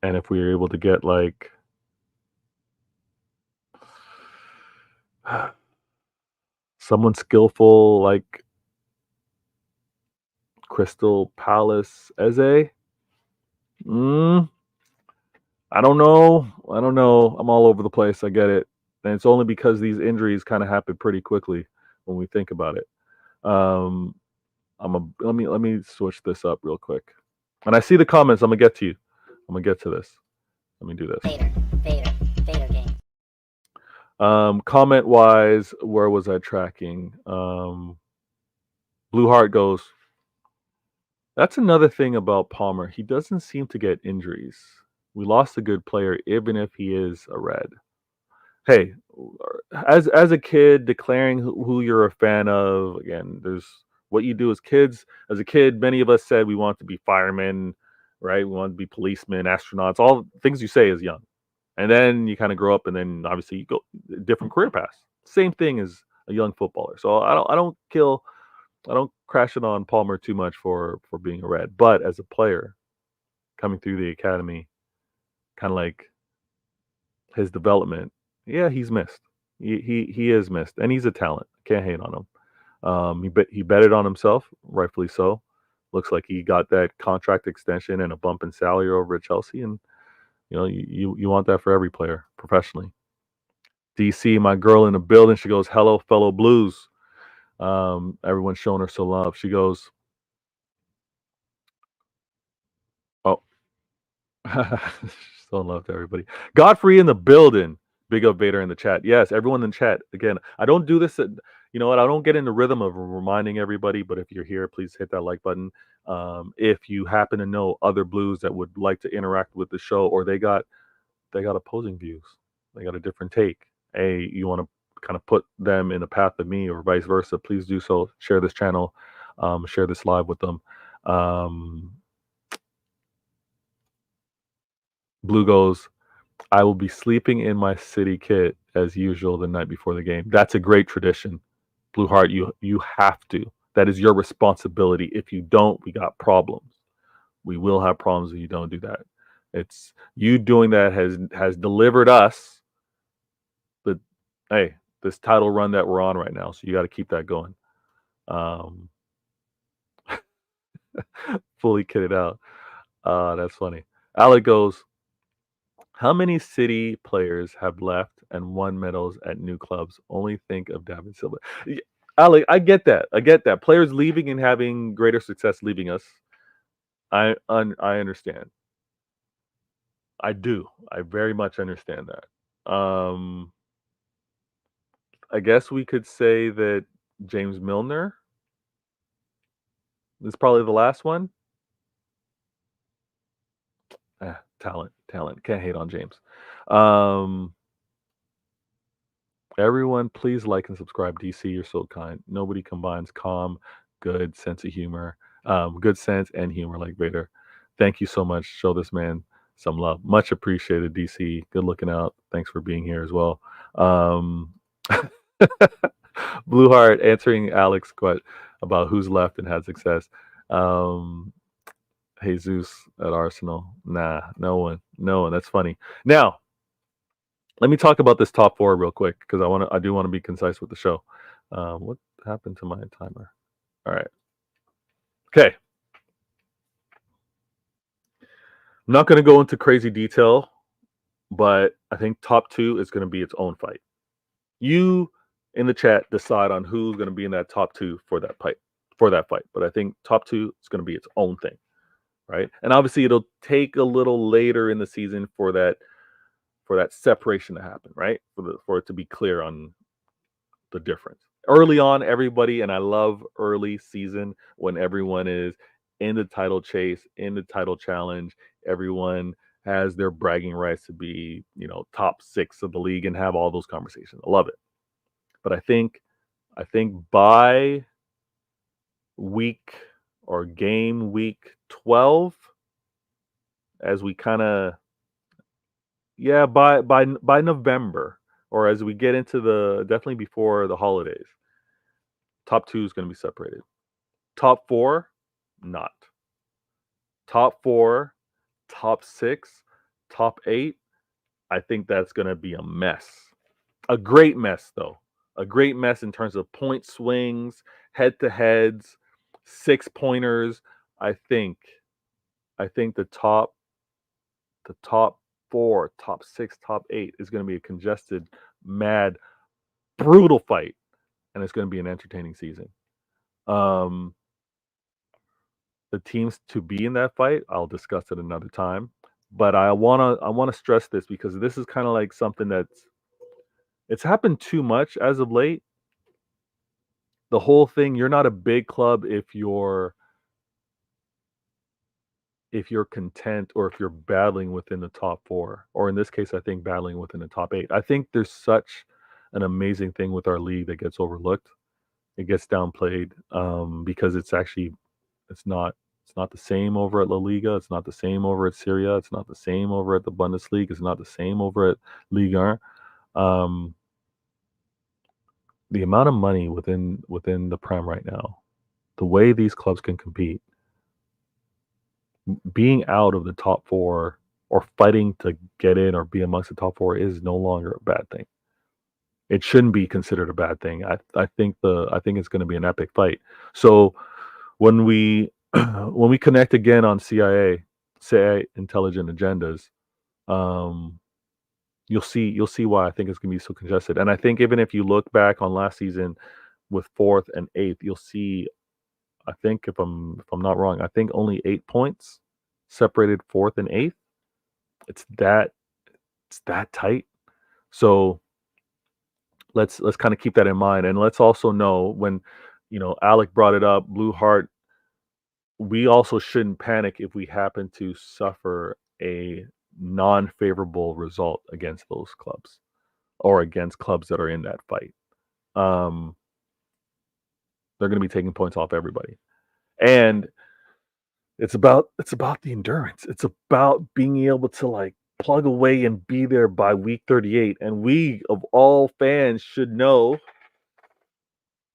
And if we were able to get like someone skillful like Crystal Palace Eze, I don't know. I'm all over the place. I get it. And it's only because these injuries kind of happen pretty quickly when we think about it. Let me switch this up real quick. And I see the comments. I'm gonna get to you. I'm gonna get to this. Let me do this. Vader game. Comment wise, where was I tracking? Blue Heart goes, that's another thing about Palmer. He doesn't seem to get injuries. We lost a good player, even if he is a red. Hey, as a kid, declaring who you're a fan of, again, there's what you do as kids. As a kid, many of us said we want to be firemen, right? We want to be policemen, astronauts, all things you say as young. And then you kind of grow up, and then obviously you go different career paths. Same thing as a young footballer. So I don't crash it on Palmer too much for being a red. But as a player, coming through the academy, kind of like his development. Yeah, he's missed. He is missed, and he's a talent. Can't hate on him. He betted on himself, rightfully so. Looks like he got that contract extension and a bump in salary over at Chelsea, and you want that for every player professionally. DC, my girl in the building, she goes, "Hello, fellow Blues." Everyone's showing her some love. She goes, "Oh, so in love to everybody." Godfrey in the building. Big up Vader in the chat. Yes, everyone in chat. Again, I don't do this. You know what? I don't get in the rhythm of reminding everybody. But if you're here, please hit that like button. If you happen to know other Blues that would like to interact with the show, or they got opposing views, they got a different take. Hey, you want to kind of put them in the path of me, or vice versa? Please do so. Share this channel. Share this live with them. Blue goes, I will be sleeping in my city kit as usual the night before the game. That's a great tradition. Blue Heart, you have to. That is your responsibility. If you don't, we got problems. We will have problems if you don't do that. It's you doing that has delivered us this title run that we're on right now. So you got to keep that going. Fully kitted out. That's funny. Alec goes, how many City players have left and won medals at new clubs? Only think of David Silva. Alec, I get that. Players leaving and having greater success leaving us. I understand. I do. I very much understand that. I guess we could say that James Milner is probably the last one. Talent. Can't hate on James. Everyone, please like and subscribe. DC, you're so kind. Nobody combines calm, good sense of humor, good sense and humor like Vader. Thank you so much. Show this man some love. Much appreciated, DC. Good looking out. Thanks for being here as well. Blue Heart answering Alex about who's left and had success. Jesus at Arsenal. Nah, no one. That's funny. Now, let me talk about this top four real quick because I do want to be concise with the show. What happened to my timer? All right. Okay. I'm not going to go into crazy detail, but I think top two is going to be its own fight. You in the chat decide on who's going to be in that top two for that fight. But I think top two is going to be its own thing, right? And obviously, it'll take a little later in the season for that separation to happen, right? For it to be clear on the difference. Early on, everybody, and I love early season when everyone is in the title chase, in the title challenge. Everyone has their bragging rights to be, top 6 of the league and have all those conversations. I love it. But I think by week or game week 12, as we kind of by November, or as we get into definitely before the holidays, top 2 is going to be separated. Top 4, not. Top 4, top 6, top 8, I think that's going to be a mess. A great mess, though. A great mess in terms of point swings, head-to-heads, 6-pointers. I think the top 4, top 6, top 8 is going to be a congested, mad, brutal fight, and it's going to be an entertaining season. The teams to be in that fight, I'll discuss it another time. But I wanna stress this because this is kind of like something it's happened too much as of late. The whole thing, you're not a big club if you're content or if you're battling within the top 4, or in this case, I think battling within the top 8. I think there's such an amazing thing with our league that gets overlooked. It gets downplayed because it's not the same over at La Liga. It's not the same over at Syria. It's not the same over at the Bundesliga. It's not the same over at Liga 1. The amount of money within the Prem right now, the way these clubs can compete, being out of the top 4 or fighting to get in or be amongst the top 4 is no longer a bad thing. It shouldn't be considered a bad thing. I think it's going to be an epic fight. So when we when we connect again on CIA intelligent agendas, um, you'll see why I think it's going to be so congested. And I think even if you look back on last season with 4th and 8th, you'll see. I think if I'm not wrong, I think only 8 points separated 4th and 8th. It's that tight. So let's kind of keep that in mind, and let's also know when Alec brought it up, Blue Heart. We also shouldn't panic if we happen to suffer a non-favorable result against those clubs or against clubs that are in that fight. They're going to be taking points off everybody, and it's about the endurance. It's about being able to like plug away and be there by week 38. And we of all fans should know.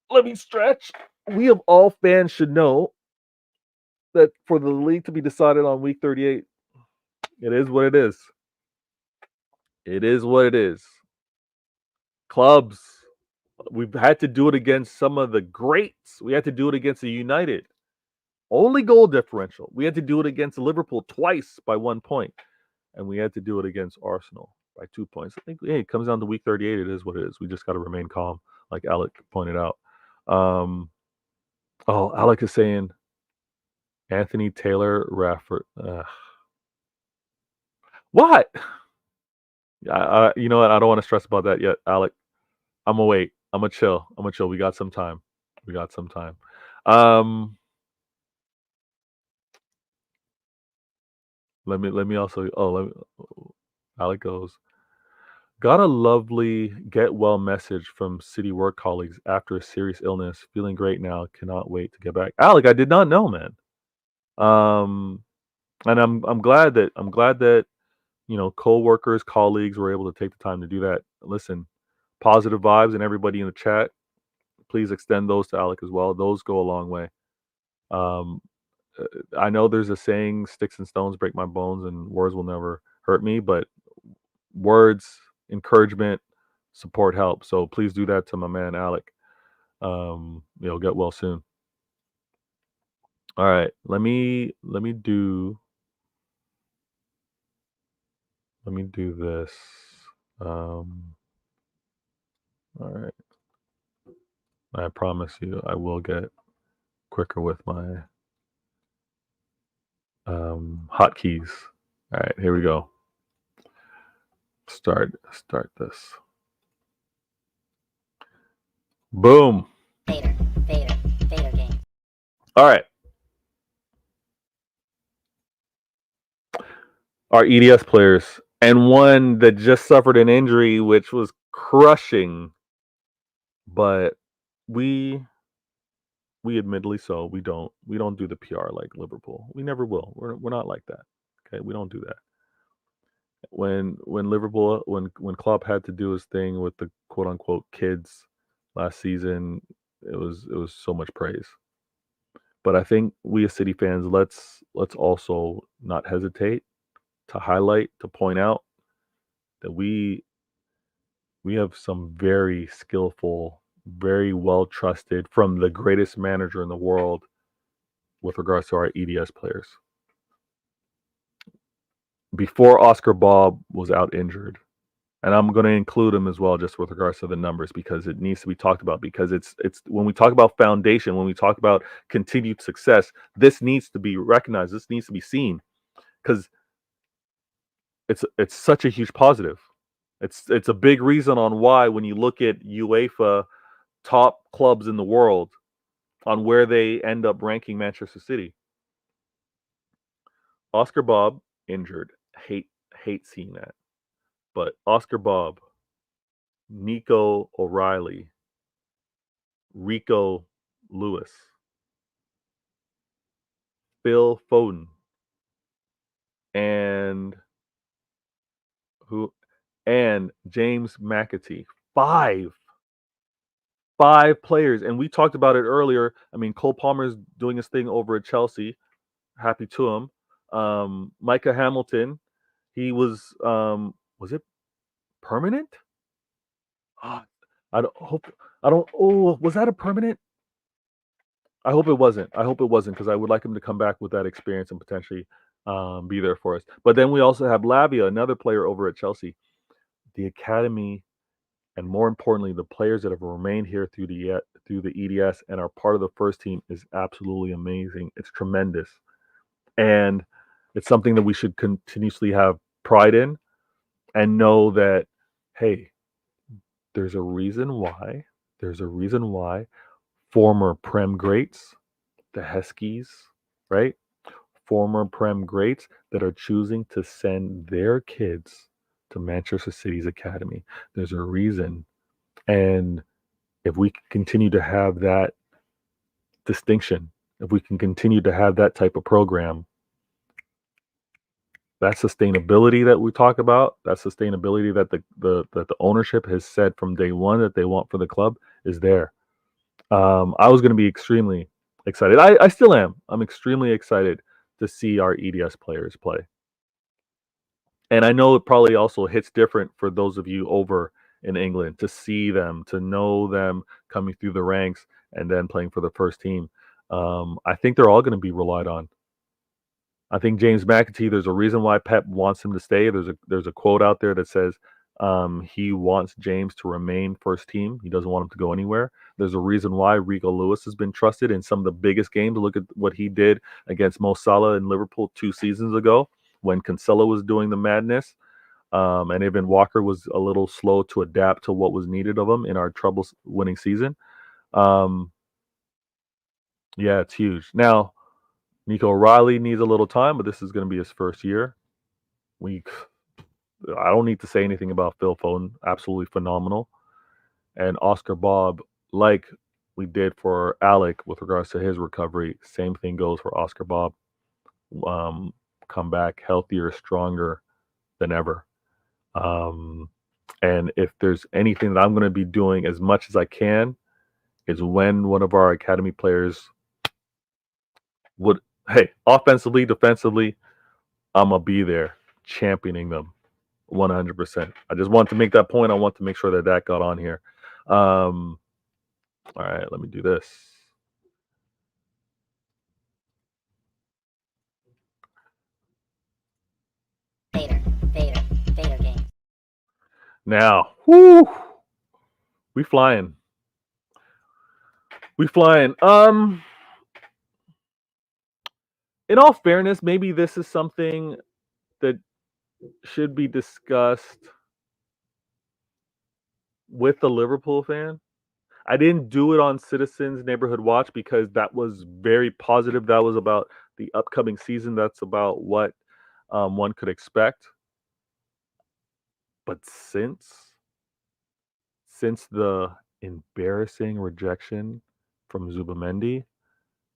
Let me stretch. We of all fans should know that for the league to be decided on week 38, it is what it is. It is what it is. Clubs, we've had to do it against some of the greats. We had to do it against the United. Only goal differential. We had to do it against Liverpool twice by 1 point. And we had to do it against Arsenal by 2 points. I think it comes down to week 38. It is what it is. We just got to remain calm, like Alec pointed out. Alec is saying Anthony Taylor Rafford. What? You know what? I don't want to stress about that yet, Alec. I'm gonna wait. I'm gonna chill. We got some time. Let me also. Alec goes. Got a lovely get well message from city work colleagues after a serious illness. Feeling great now. Cannot wait to get back. Alec, I did not know, man. And I'm glad that co-workers, colleagues were able to take the time to do that. Listen, positive vibes and everybody in the chat, please extend those to Alec as well. Those go a long way. I know there's a saying, sticks and stones break my bones and words will never hurt me, but words, encouragement, support help. So please do that to my man Alec. Get well soon. All right, let me do this. All right, I promise you I will get quicker with my hotkeys. All right, here we go. Start this. Boom. Vader game. All right. Our EDS players, and one that just suffered an injury, which was crushing. But we admittedly so we don't do the PR like Liverpool. We never will. We're not like that. Okay, we don't do that. When Klopp had to do his thing with the quote unquote kids last season, it was so much praise. But I think we as City fans, let's also not hesitate to highlight, to point out that we have some very skillful, very well trusted, from the greatest manager in the world with regards to our EDS players. Before Oscar Bob was out injured, and I'm going to include him as well, just with regards to the numbers, because it needs to be talked about. Because it's when we talk about foundation, when we talk about continued success, this needs to be recognized. This needs to be seen, because it's such a huge positive. It's a big reason on why, when you look at UEFA top clubs in the world, on where they end up ranking Manchester City. Oscar Bob injured. Hate seeing that. But Oscar Bob, Nico O'Reilly, Rico Lewis, Phil Foden, and James McAtee. Five players. And we talked about it earlier. I mean, Cole Palmer's doing his thing over at Chelsea. Happy to him. Micah Hamilton, he was it permanent? Ah, I don't hope I don't. Oh, was that a permanent? I hope it wasn't. I hope it wasn't because I would like him to come back with that experience and potentially be there for us. But then we also have Lavia, another player over at Chelsea. The academy, and more importantly, the players that have remained here through the EDS and are part of the first team is absolutely amazing. It's tremendous, and it's something that we should continuously have pride in and know that, hey, there's a reason why. There's a reason why former Prem greats, the Heskies, right? Former Prem greats that are choosing to send their kids to Manchester City's academy. There's a reason. And if we continue to have that distinction, if we can continue to have that type of program, that sustainability that we talk about, that sustainability that the ownership has said from day one that they want for the club is there. I was going to be extremely excited. I still am. I'm extremely excited to see our EDS players play. And I know it probably also hits different for those of you over in England to see them, to know them coming through the ranks and then playing for the first team. I think they're all going to be relied on. I think James McAtee, there's a reason why Pep wants him to stay. There's a quote out there that says he wants James to remain first team. He doesn't want him to go anywhere. There's a reason why Rico Lewis has been trusted in some of the biggest games. Look at what he did against Mo Salah in Liverpool 2 seasons ago when Cancelo was doing the madness. And Evan Walker was a little slow to adapt to what was needed of him in our trouble winning season. Yeah, it's huge. Now, Nico Riley needs a little time, but this is going to be his first year. I don't need to say anything about Phil Foden. Absolutely phenomenal. And Oscar Bob, like we did for Alec with regards to his recovery, same thing goes for Oscar Bob. Come back healthier, stronger than ever. And if there's anything that I'm going to be doing as much as I can is when one of our academy players would, hey, offensively, defensively, I'm going to be there championing them 100%. I just want to make that point. I want to make sure that that got on here. All right, let me do this. Vader game. Now, whoo, we flying. We flying. In all fairness, maybe this is something that should be discussed with the Liverpool fan. I didn't do it on Citizens Neighborhood Watch because that was very positive. That was about the upcoming season. That's about what one could expect. But since the embarrassing rejection from Zubamendi,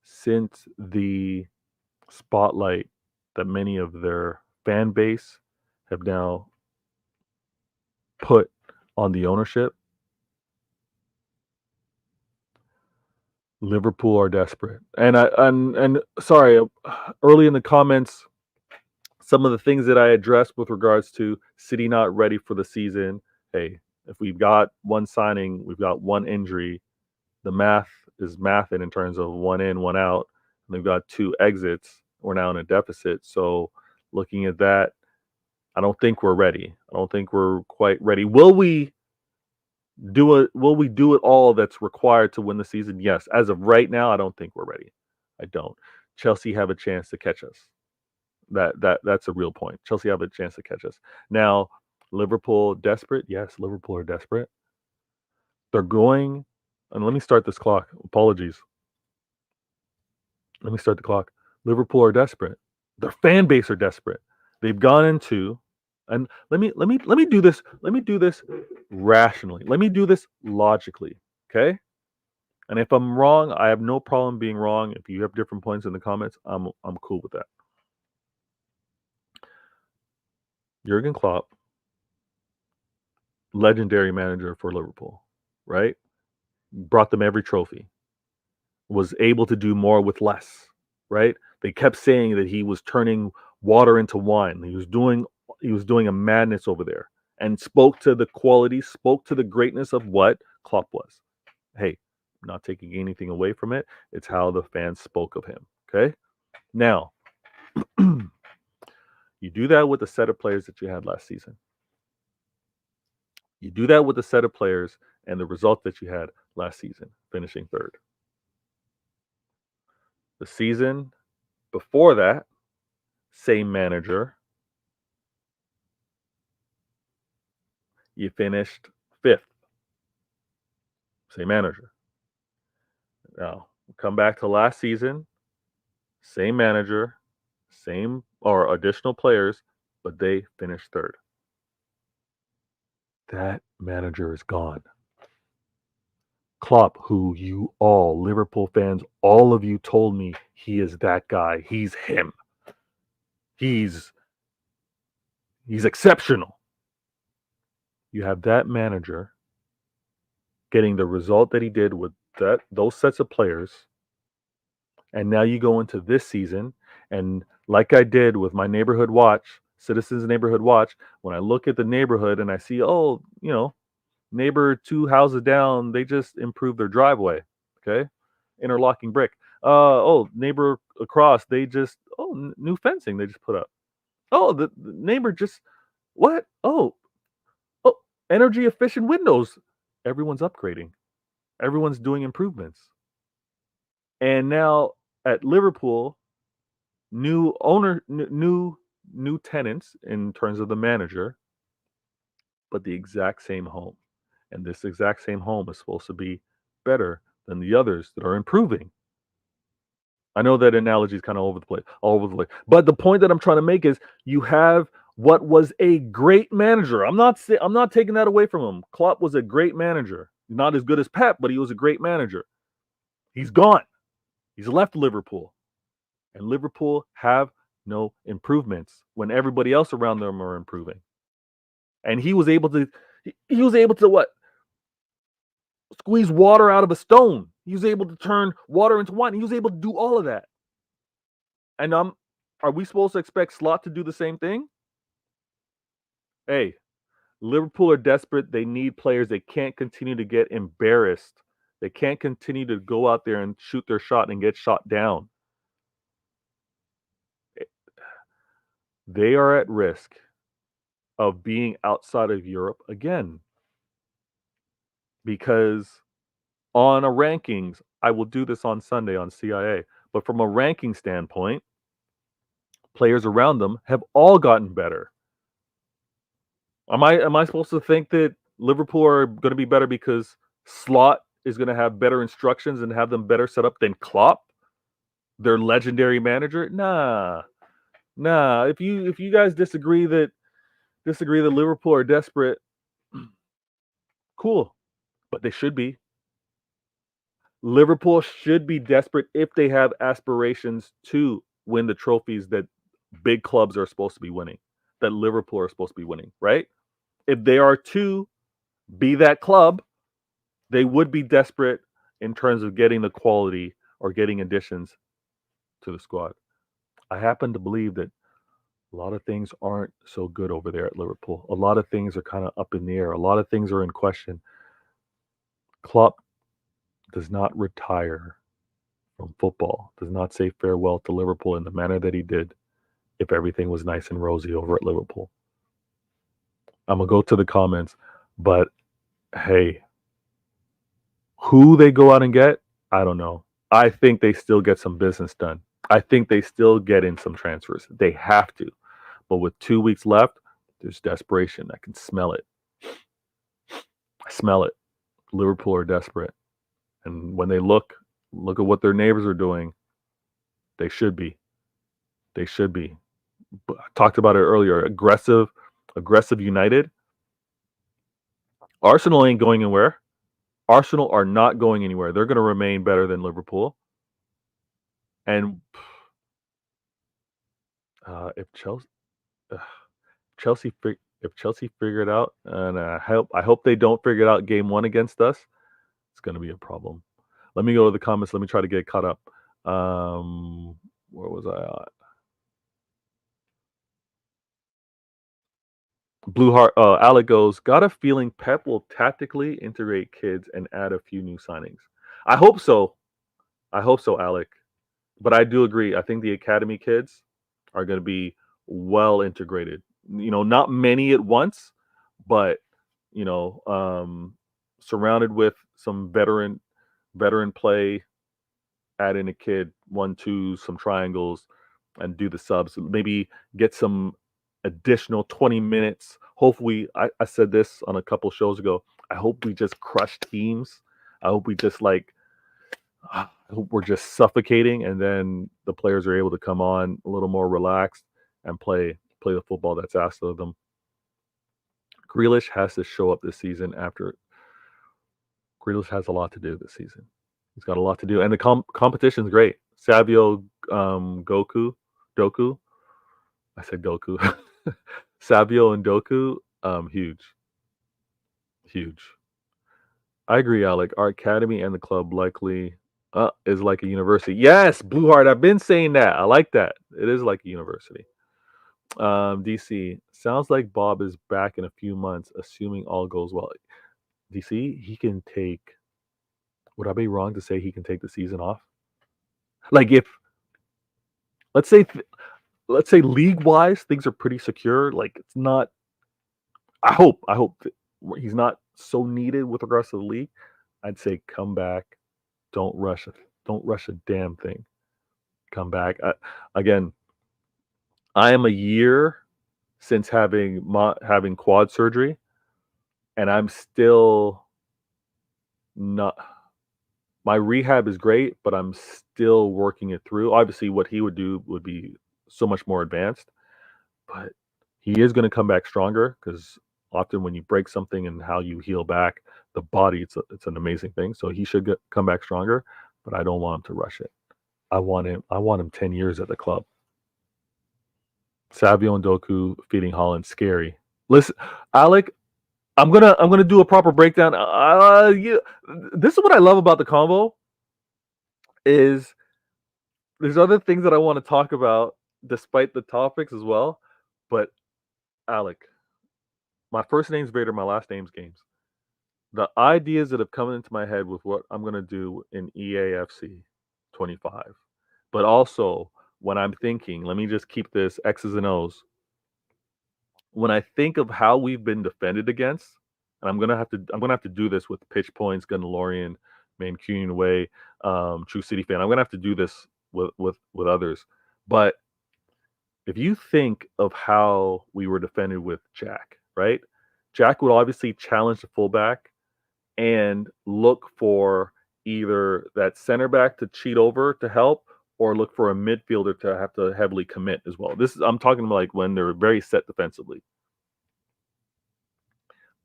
since the spotlight that many of their fan base have now put on the ownership, Liverpool are desperate. And sorry, early in the comments, some of the things that I addressed with regards to City not ready for the season. Hey, if we've got one signing, we've got one injury, the math is mathing in terms of one in, one out. And we've got 2 exits. We're now in a deficit. So looking at that, I don't think we're ready. I don't think we're quite ready. Will we do it all that's required to win the season? Yes. As of right now, I don't think we're ready. I don't. Chelsea have a chance to catch us. That's a real point. Chelsea have a chance to catch us. Now, Liverpool desperate? Yes, Liverpool are desperate. They're going, and let me start this clock. Apologies. Let me start the clock. Liverpool are desperate. Their fan base are desperate. They've gone into, and let me do this. Let me do this rationally. Let me do this logically. Okay. And if I'm wrong, I have no problem being wrong. If you have different points in the comments, I'm cool with that. Jurgen Klopp, legendary manager for Liverpool, right? Brought them every trophy. Was able to do more with less, right? They kept saying that he was turning water into wine. He was doing a madness over there, and spoke to the quality, spoke to the greatness of what Klopp was. Hey, not taking anything away from it. It's how the fans spoke of him. Okay, now you do that with the set of players that you had last season. You do that with the set of players and the result that you had last season, finishing third. The season before that, same manager, you finished fifth. Same manager. Now, come back to last season, same manager, same or additional players, but they finished third. That manager is gone. Klopp, who you all, Liverpool fans, all of you told me he is that guy. He's him. He's exceptional. You have that manager getting the result that he did with those sets of players, and now you go into this season, and like I did with my neighborhood watch, Citizens Neighborhood Watch, when I look at the neighborhood and I see, oh, neighbor 2 houses down, they just improved their driveway. Okay, interlocking brick. Neighbor across, they just new fencing they just put up. Oh, the neighbor just what? Oh, energy efficient windows. Everyone's upgrading. Everyone's doing improvements. And now at Liverpool, new owner, new tenants in terms of the manager, but the exact same home. And this exact same home is supposed to be better than the others that are improving. I know that analogy is kind of all over the place. But the point that I'm trying to make is you have what was a great manager. I'm not taking that away from him. Klopp was a great manager. Not as good as Pep, but he was a great manager. He's gone. He's left Liverpool. And Liverpool have no improvements when everybody else around them are improving. And he was able to what? Squeeze water out of a stone. He was able to turn water into wine. He was able to do all of that. And are we supposed to expect Slot to do the same thing? Hey, Liverpool are desperate. They need players. They can't continue to get embarrassed. They can't continue to go out there and shoot their shot and get shot down. They are at risk of being outside of Europe again. Because on a rankings, I will do this on Sunday on CIA, but from a ranking standpoint, players around them have all gotten better. Am I supposed to think that Liverpool are going to be better because Slot is going to have better instructions and have them better set up than Klopp, their legendary manager? Nah. If you guys disagree that Liverpool are desperate, cool, but they should be. Liverpool should be desperate if they have aspirations to win the trophies that big clubs are supposed to be winning, that Liverpool are supposed to be winning, right? If they are to be that club, they would be desperate in terms of getting the quality or getting additions to the squad. I happen to believe that a lot of things aren't so good over there at Liverpool. A lot of things are kind of up in the air. A lot of things are in question. Klopp does not retire from football, does not say farewell to Liverpool in the manner that he did if everything was nice and rosy over at Liverpool. I'm going to go to the comments, but hey, who they go out and get, I don't know. I think they still get some business done. I think they still get in some transfers. They have to. But with 2 weeks left, there's desperation. I can smell it. I smell it. Liverpool are desperate. And when they look at what their neighbors are doing, they should be. They should be. But I talked about it earlier. Aggressive United. Arsenal ain't going anywhere. Arsenal are not going anywhere. They're going to remain better than Liverpool. And if Chelsea figure it out, and I hope they don't figure it out game 1 against us, it's going to be a problem. Let me go to the comments. Let me try to get caught up. Where was I at? Blue Heart Alec goes, got a feeling Pep will tactically integrate kids and add a few new signings. I hope so. I hope so, Alec. But I do agree. I think the academy kids are going to be well integrated. Not many at once, but surrounded with some veteran play, add in a kid, 1-2, some triangles, and do the subs. Maybe get some additional 20 minutes. Hopefully, I said this on a couple shows ago. I hope we just crush teams. I hope we just I hope we're just suffocating, and then the players are able to come on a little more relaxed and play the football that's asked of them. Grealish has to show up this season. Grealish has a lot to do this season. He's got a lot to do, and the competition's great. Savio, Doku. I said Goku. Savio and Doku, huge. I agree, Alec. Our academy and the club likely is like a university. Yes, Blue Heart. I've been saying that. I like that. It is like a university. DC, sounds like Bob is back in a few months, assuming all goes well. DC, he can take. Would I be wrong to say he can take the season off? Like if, let's say league wise things are pretty secure. Like it's not. I hope that he's not so needed with regards to the league. I'd say come back. Don't rush a damn thing. Come back. Again, I am a year since having quad surgery, and I'm still not. My rehab is great, but I'm still working it through. Obviously, what he would do would be so much more advanced, but he is going to come back stronger because often when you break something and how you heal back, the body, it's an amazing thing. So he should come back stronger, but I don't want him to rush it. I want him 10 years at the club. Savio and Doku feeding Holland, scary. Listen, Alec, I'm gonna do a proper breakdown. This is what I love about the combo is there's other things that I want to talk about despite the topics as well. But Alec, my first name's Vader, my last name's Games. The ideas that have come into my head with what I'm gonna do in EAFC 25, but also when I'm thinking, let me just keep this X's and O's. When I think of how we've been defended against, and I'm gonna have to do this with Pitch Points, Gundelorian, Mancunian Way, True City Fan. I'm gonna have to do this with others. But if you think of how we were defended with Jack, right? Jack would obviously challenge the fullback and look for either that center back to cheat over to help or look for a midfielder to have to heavily commit as well. I'm talking about like when they're very set defensively.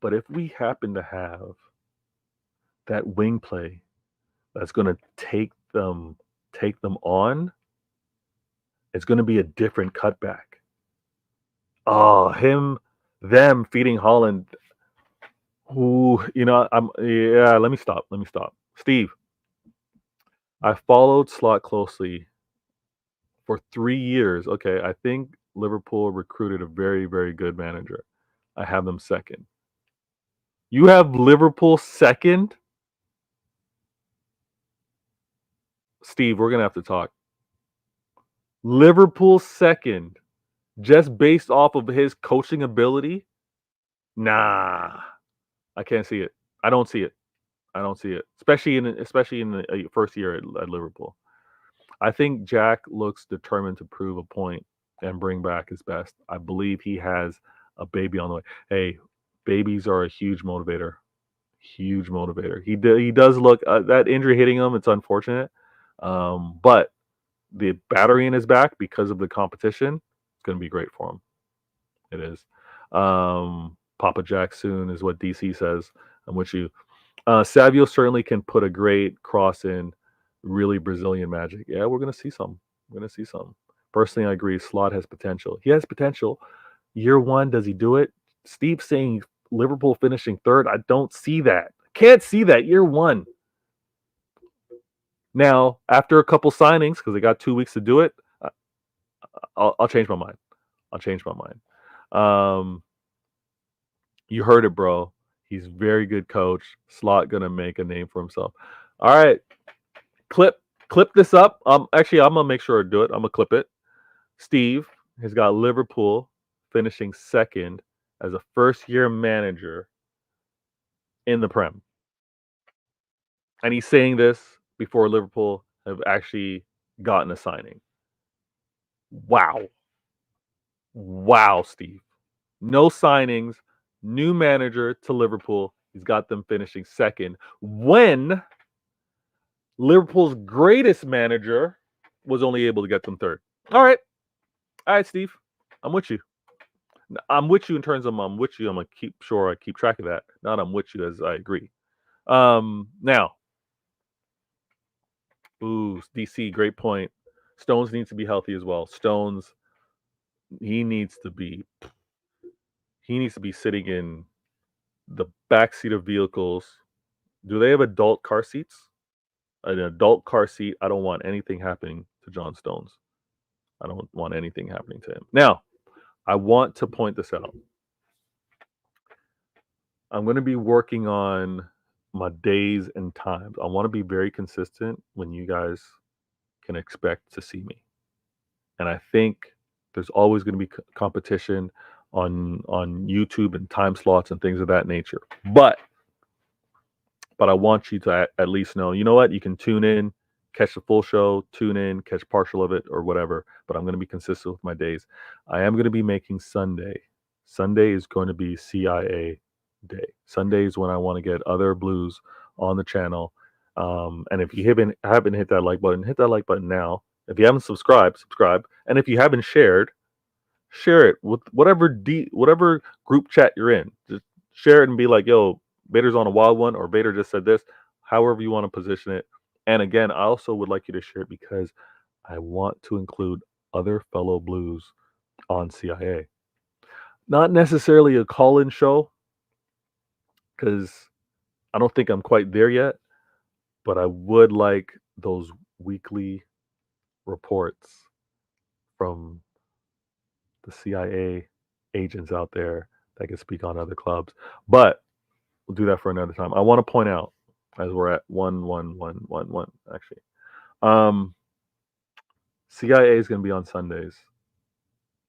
But if we happen to have that wing play that's going to take them on, it's going to be a different cutback. Oh, them feeding Holland. Ooh, let me stop. Steve, I followed Slot closely for 3 years. Okay, I think Liverpool recruited a very, very good manager. I have them second. You have Liverpool second? Steve, we're going to have to talk. Liverpool second, just based off of his coaching ability? Nah, I can't see it. I don't see it. Especially in the first year at Liverpool. I think Jack looks determined to prove a point and bring back his best. I believe he has a baby on the way. Hey, babies are a huge motivator. He does look that injury hitting him. It's unfortunate, but the battery in his back because of the competition, it's going to be great for him. It is. Papa Jack soon is what DC says. I'm with you. Savio certainly can put a great cross in. Really Brazilian magic. Yeah, we're going to see some. Personally, I agree. Slot has potential. He has potential. Year one, does he do it? Steve saying Liverpool finishing third. I don't see that. Can't see that year one. Now, after a couple signings, because they got 2 weeks to do it, I'll change my mind. You heard it, bro. He's very good coach. Slot gonna make a name for himself. All right, clip this up. Actually, I'm gonna make sure to do it. I'm gonna clip it. Steve has got Liverpool finishing second as a first-year manager in the Prem, and he's saying this before Liverpool have actually gotten a signing. Wow, wow, Steve. No signings, new manager to Liverpool. He's got them finishing second when Liverpool's greatest manager was only able to get them third. All right, Steve. I'm with you. I'm with you in terms of I'm with you. I'm gonna keep sure I keep track of that. Not I'm with you as I agree. Now, DC, great point. Stones needs to be healthy as well. Stones, he needs to be sitting in the back seat of vehicles. Do they have adult car seats? An adult car seat. I don't want anything happening to John Stones. I don't want anything happening to him. Now, I want to point this out. I'm going to be working on my days and times. I want to be very consistent when you guys can expect to see me. And I think there's always going to be competition on YouTube and time slots and things of that nature. But I want you to at least know, you know what? You can tune in, catch the full show, tune in, catch partial of it or whatever. But I'm going to be consistent with my days. I am going to be making Sunday. Sunday is going to be CIA day. Sunday is when I want to get other blues on the channel. And if you haven't hit that like button, hit that like button now. If you haven't subscribed, subscribe. And if you haven't shared, share it with whatever group chat you're in. Just share it and be like, yo, Bader's on a wild one, or Bader just said this, however you want to position it. And again, I also would like you to share it because I want to include other fellow blues on CIA. Not necessarily a call-in show, because I don't think I'm quite there yet, but I would like those weekly reports from the CIA agents out there that can speak on other clubs. But we'll do that for another time. I want to point out, as we're at 11111, actually. CIA is going to be on Sundays.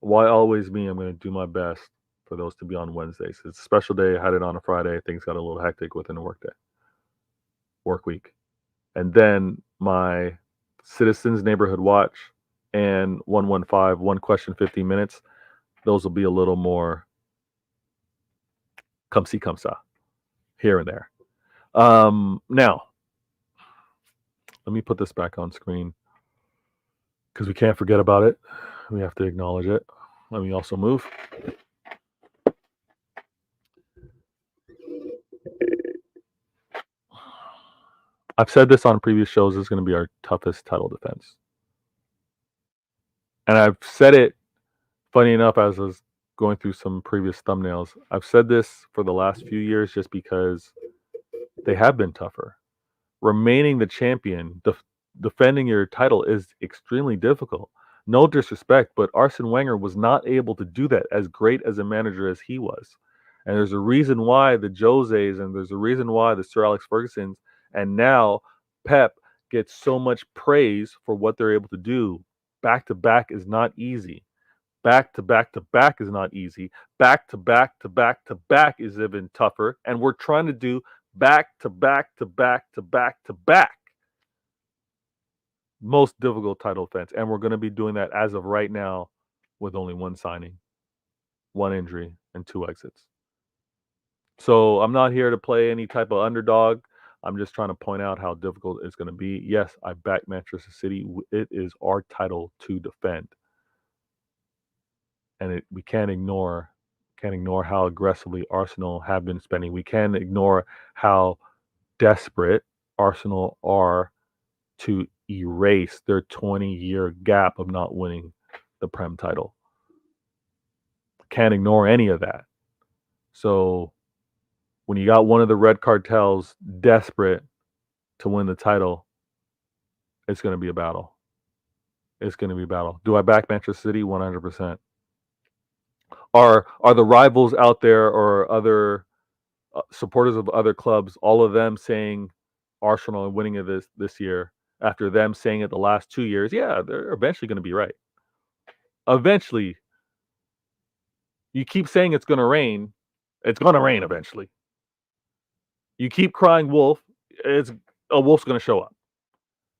Why always me? I'm going to do my best for those to be on Wednesdays. It's a special day. I had it on a Friday. Things got a little hectic within the work week. And then my Citizens Neighborhood Watch and 115, one question, 15 minutes. Those will be a little more come see, come saw here and there. Now, let me put this back on screen because we can't forget about it. We have to acknowledge it. Let me also move. I've said this on previous shows. This is going to be our toughest title defense. And I've said it, funny enough, as I was going through some previous thumbnails. I've said this for the last few years just because they have been tougher. Remaining the champion, defending your title is extremely difficult. No disrespect, but Arsene Wenger was not able to do that as great as a manager as he was. And there's a reason why the Joses and there's a reason why the Sir Alex Fergusons and now Pep get so much praise for what they're able to do. Back to back is not easy. Back to back to back is not easy. Back to back to back to back is even tougher. And we're trying to do back to back to back to back to back. Most difficult title defense. And we're going to be doing that as of right now with only one signing, one injury, and 2 exits. So I'm not here to play any type of underdog. I'm just trying to point out how difficult it's going to be. Yes, I back Manchester City. It is our title to defend. And we can't ignore how aggressively Arsenal have been spending. We can't ignore how desperate Arsenal are to erase their 20-year gap of not winning the Prem title. Can't ignore any of that. So when you got one of the red cartels desperate to win the title, it's going to be a battle. It's going to be a battle. Do I back Manchester City? 100%. Are the rivals out there or other supporters of other clubs, all of them saying Arsenal are winning it this year after them saying it the last 2 years? Yeah, they're eventually going to be right. Eventually, you keep saying it's going to rain eventually. You keep crying wolf, it's a wolf's going to show up.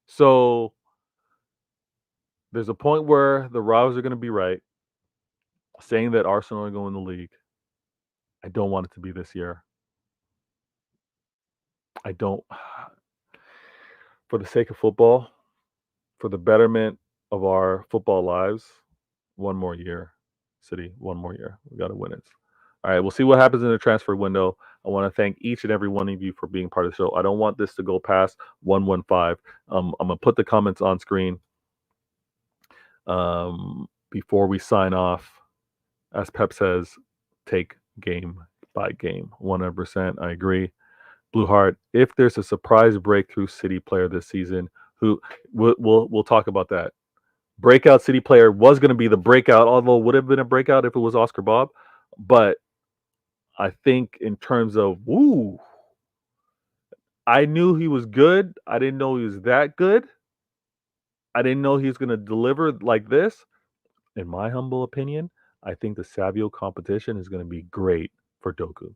So there's a point where the rivals are going to be right, saying that Arsenal are going to the league. I don't want it to be this year. I don't. For the sake of football, for the betterment of our football lives, one more year. City, one more year. We got to win it. All right, we'll see what happens in the transfer window. I want to thank each and every one of you for being part of the show. I don't want this to go past 115. I'm going to put the comments on screen before we sign off. As Pep says, take game by game. 100%. I agree. Blue Heart, if there's a surprise breakthrough City player this season, who we'll talk about that. Breakout City player was going to be the breakout, although it would have been a breakout if it was Oscar Bob. But I think in terms of, I knew he was good. I didn't know he was that good. I didn't know he was going to deliver like this. In my humble opinion, I think the Savio competition is going to be great for Doku.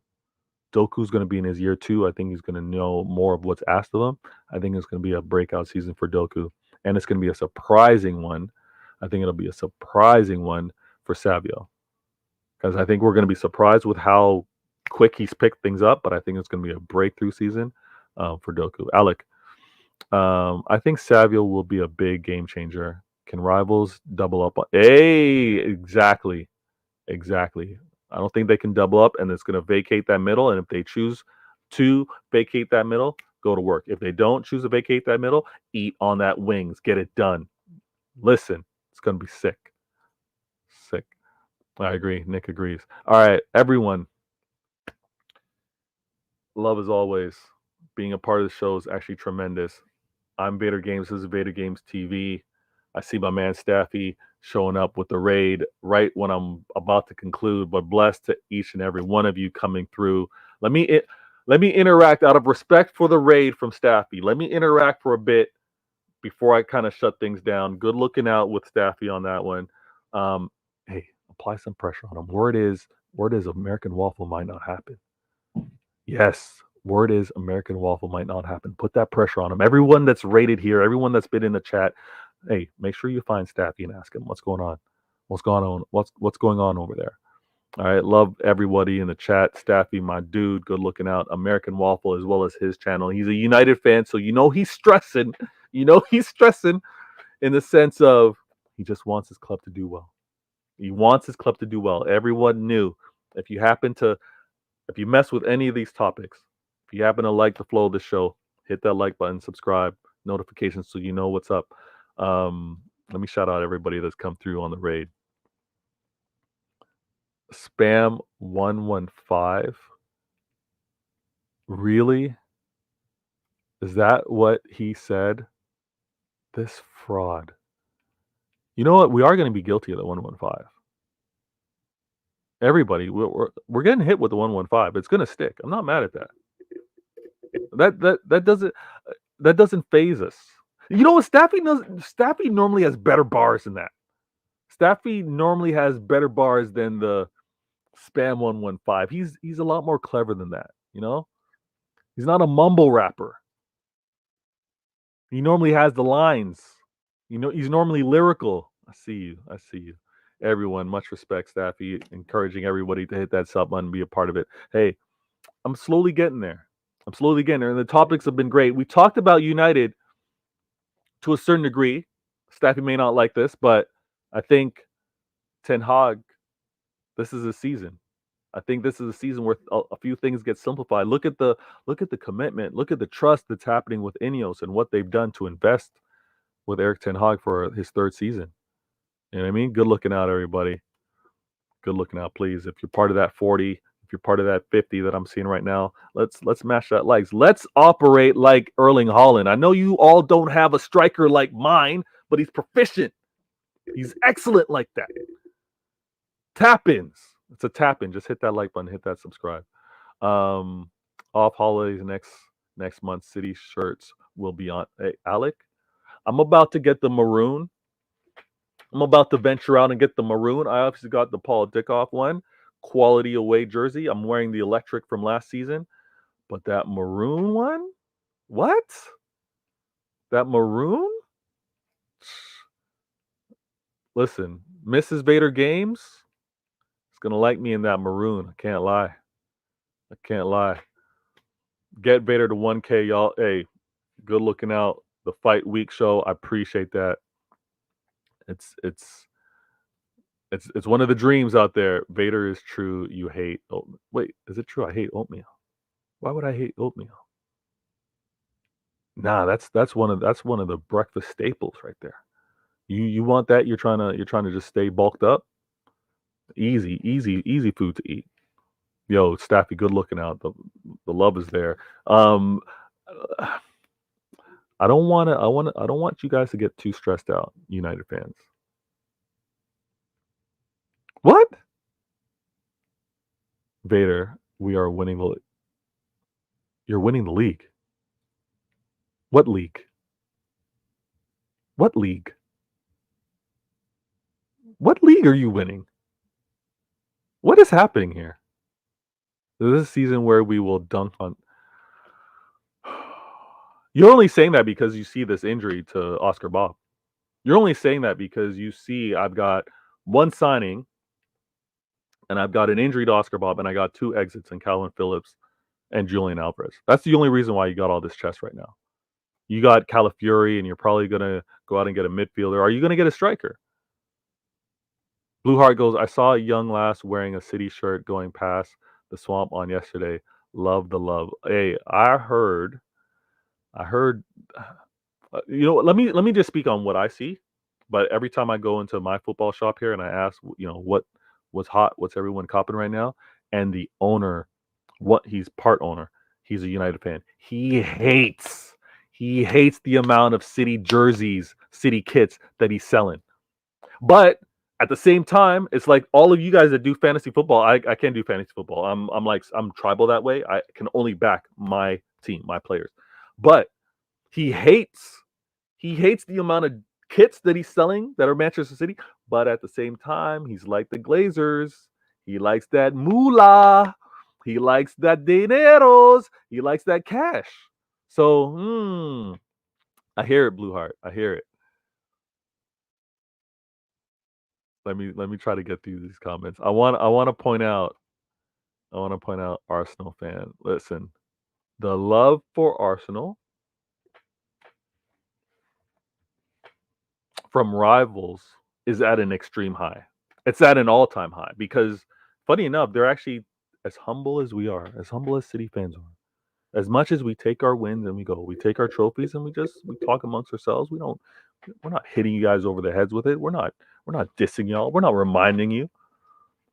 Doku's going to be in his year 2. I think he's going to know more of what's asked of him. I think it's going to be a breakout season for Doku. And it's going to be a surprising one. I think it'll be a surprising one for Savio. Because I think we're going to be surprised with how quick he's picked things up. But I think it's going to be a breakthrough season for Doku. Alec, I think Savio will be a big game changer. Can rivals double up on? Hey, exactly. I don't think they can double up, and it's going to vacate that middle. And if they choose to vacate that middle, go to work. If they don't choose to vacate that middle, eat on that wings. Get it done. Listen, it's going to be sick. Sick. I agree. Nick agrees. All right, everyone. Love as always. Being a part of the show is actually tremendous. I'm Vader Games. This is Vader Games TV. I see my man Staffy showing up with the raid right when I'm about to conclude, but blessed to each and every one of you coming through. Let me interact out of respect for the raid from Staffy. Let me interact for a bit before I kind of shut things down. Good looking out with Staffy on that one. Hey, apply some pressure on him. Word is American Waffle might not happen. Yes, word is American Waffle might not happen. Put that pressure on him. Everyone that's rated here, everyone that's been in the chat, hey, make sure you find Staffy and ask him what's going on. What's going on over there? All right, love everybody in the chat. Staffy, my dude, good looking out. American Waffle as well as his channel. He's a United fan, so you know he's stressing. He's stressing in the sense of he just wants his club to do well. He wants his club to do well. Everyone knew. If you mess with any of these topics, if you happen to like the flow of the show, hit that like button, subscribe, notifications so you know what's up. Let me shout out everybody that's come through on the raid. Spam 115. Really? Is that what he said? This fraud. You know what? We are going to be guilty of the 115. Everybody, we're getting hit with the 115. It's going to stick. I'm not mad at that. That doesn't phase us. You know what? Staffy normally has better bars than that. Staffy normally has better bars than the spam 115. He's a lot more clever than that. He's not a mumble rapper. He normally has the lines. He's normally lyrical. I see you. Everyone, much respect, Staffy. Encouraging everybody to hit that sub button and be a part of it. Hey, I'm slowly getting there. And the topics have been great. We talked about United to a certain degree. Staffy may not like this, but I think Ten Hag, this is a season. I think this is a season where a few things get simplified. Look at the commitment. Look at the trust that's happening with Ineos and what they've done to invest with Eric Ten Hag for his 3rd season. You know what I mean? Good looking out, everybody. Good looking out, please. If you're part of that 40, if you're part of that 50 that I'm seeing right now, let's mash that likes. Let's operate like Erling Haaland. I know you all don't have a striker like mine, but he's proficient. He's excellent like that. Tap-ins. It's a tap-in. Just hit that like button, hit that subscribe. Um, Off holidays next month, City shirts will be on. Hey, Alec, I'm about to get the maroon. I'm about to venture out and get the maroon. I obviously got the Paul Dickoff one, quality away jersey. I'm wearing the electric from last season, but that maroon one, what? That maroon? Listen, Mrs. Vader Games is gonna like me in that maroon. I can't lie. I can't lie. Get Vader to 1K, y'all. Hey, good looking out. The Fight Week show. I appreciate that. It's it's it's one of the dreams out there. Vader is true. You hate oatmeal. Wait, is it true? I hate oatmeal. Why would I hate oatmeal? Nah, that's one of the breakfast staples right there. You want that? You're trying to just stay bulked up. Easy food to eat. Yo, Staffy, good looking out. The love is there. Um, I don't want you guys to get too stressed out, United fans. What? Vader, we are winning the. You're winning the league. What league? What league? What league are you winning? What is happening here? This is a season where we will dunk on. You're only saying that because you see this injury to Oscar Bob. You're only saying that because you see I've got one signing and I've got an injury to Oscar Bob and I got two exits in Calvin Phillips and Julian Alvarez. That's the only reason why you got all this chest right now. You got Calafiori and you're probably going to go out and get a midfielder. Are you going to get a striker? Blue Heart goes, I saw a young lass wearing a City shirt going past the swamp on yesterday. Love the love. Hey, I heard, you know, let me just speak on what I see. But every time I go into my football shop here and I ask, you know, what's hot, what's everyone copping right now, and the owner, he's part owner, he's a United fan. He hates the amount of City jerseys, City kits that he's selling. But at the same time, it's like all of you guys that do fantasy football, I can't do fantasy football. I'm tribal that way. I can only back my team, my players. But he hates the amount of kits that he's selling that are Manchester City. But at the same time, he's like the Glazers. He likes that moolah. He likes that dineros. He likes that cash. So, I hear it, Blue Heart. I hear it. Let me try to get through these comments. I want to point out Arsenal fan. Listen, the love for Arsenal from rivals is at an extreme high. It's at an all-time high because funny enough, they're actually as humble as we are, as humble as City fans are. As much as we take our wins and we take our trophies and we talk amongst ourselves. We're not hitting you guys over the heads with it. We're not dissing y'all. We're not reminding you.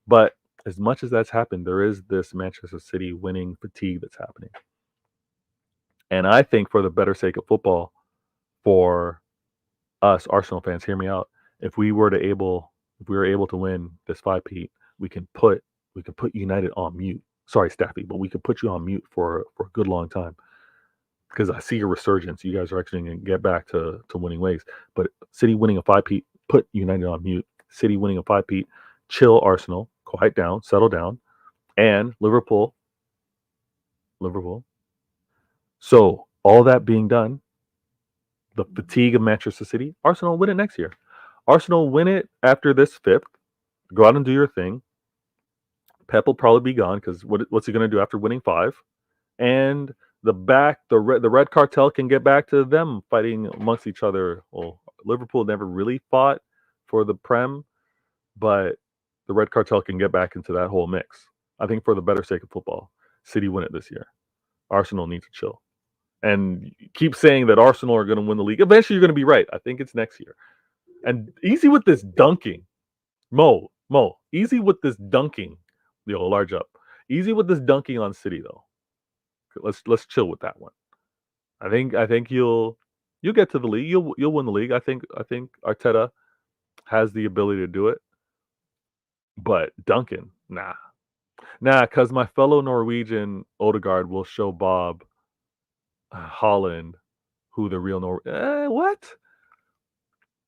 But as much as that's happened, there is this Manchester City winning fatigue that's happening. And I think for the better sake of football, for us Arsenal fans, hear me out. If we were able to win this 5-peat, we can put United on mute. Sorry, Staffy, but we could put you on mute for a good long time. Because I see your resurgence. You guys are actually going to get back to winning ways. But City winning a 5-peat, put United on mute. City winning a 5-peat, chill Arsenal, quiet down, settle down. And Liverpool. So all that being done, the fatigue of Manchester City, Arsenal win it next year. Arsenal win it after this 5th. Go out and do your thing. Pep will probably be gone because what's he going to do after winning 5? And the red cartel can get back to them fighting amongst each other. Well, Liverpool never really fought for the Prem, but the red cartel can get back into that whole mix. I think for the better sake of football, City win it this year. Arsenal need to chill. And keep saying that Arsenal are going to win the league. Eventually, you're going to be right. I think it's next year. And easy with this dunking. Mo, easy with this dunking. Yo, large up. Easy with this dunking on City, though. Let's chill with that one. I think you'll get to the league. You'll win the league. I think Arteta has the ability to do it. But Duncan, nah. Nah, because my fellow Norwegian Odegaard will show Bob Holland who the real what?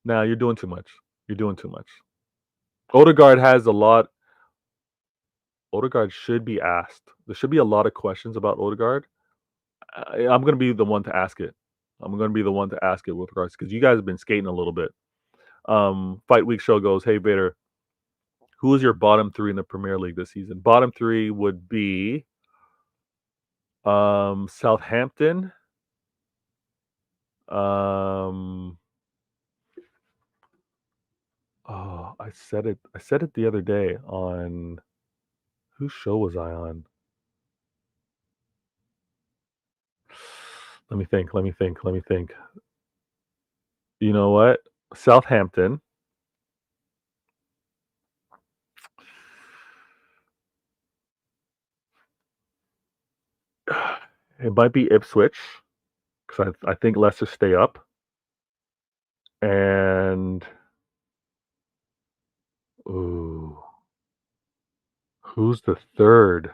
Nah, you're doing too much. You're doing too much. Odegaard has a lot. Odegaard should be asked. There should be a lot of questions about Odegaard. I'm going to be the one to ask it. I'm going to be the one to ask it with regards because you guys have been skating a little bit. Fight Week Show goes, hey Vader, who is your bottom three in the Premier League this season? Bottom three would be Southampton. Oh, I said it. I said it the other day on whose show was I on? Let me think. Let me think. Let me think. You know what? Southampton. It might be Ipswich because I think Leicester stay up. And ooh, who's the third?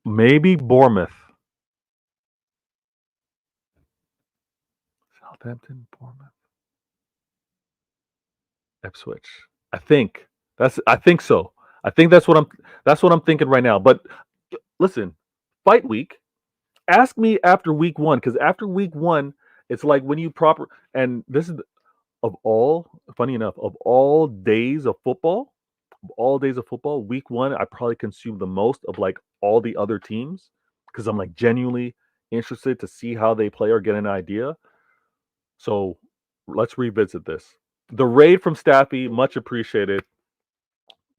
Maybe Bournemouth. Southampton, Bournemouth, Ipswich. I think I think so. I think that's what I'm thinking right now. But listen, fight week. Ask me after week one because after week one, it's like when you proper and this is of all funny enough of all days of football, week one I probably consume the most of like all the other teams because I'm like genuinely interested to see how they play or get an idea. So let's revisit this. The raid from Staffy, much appreciated.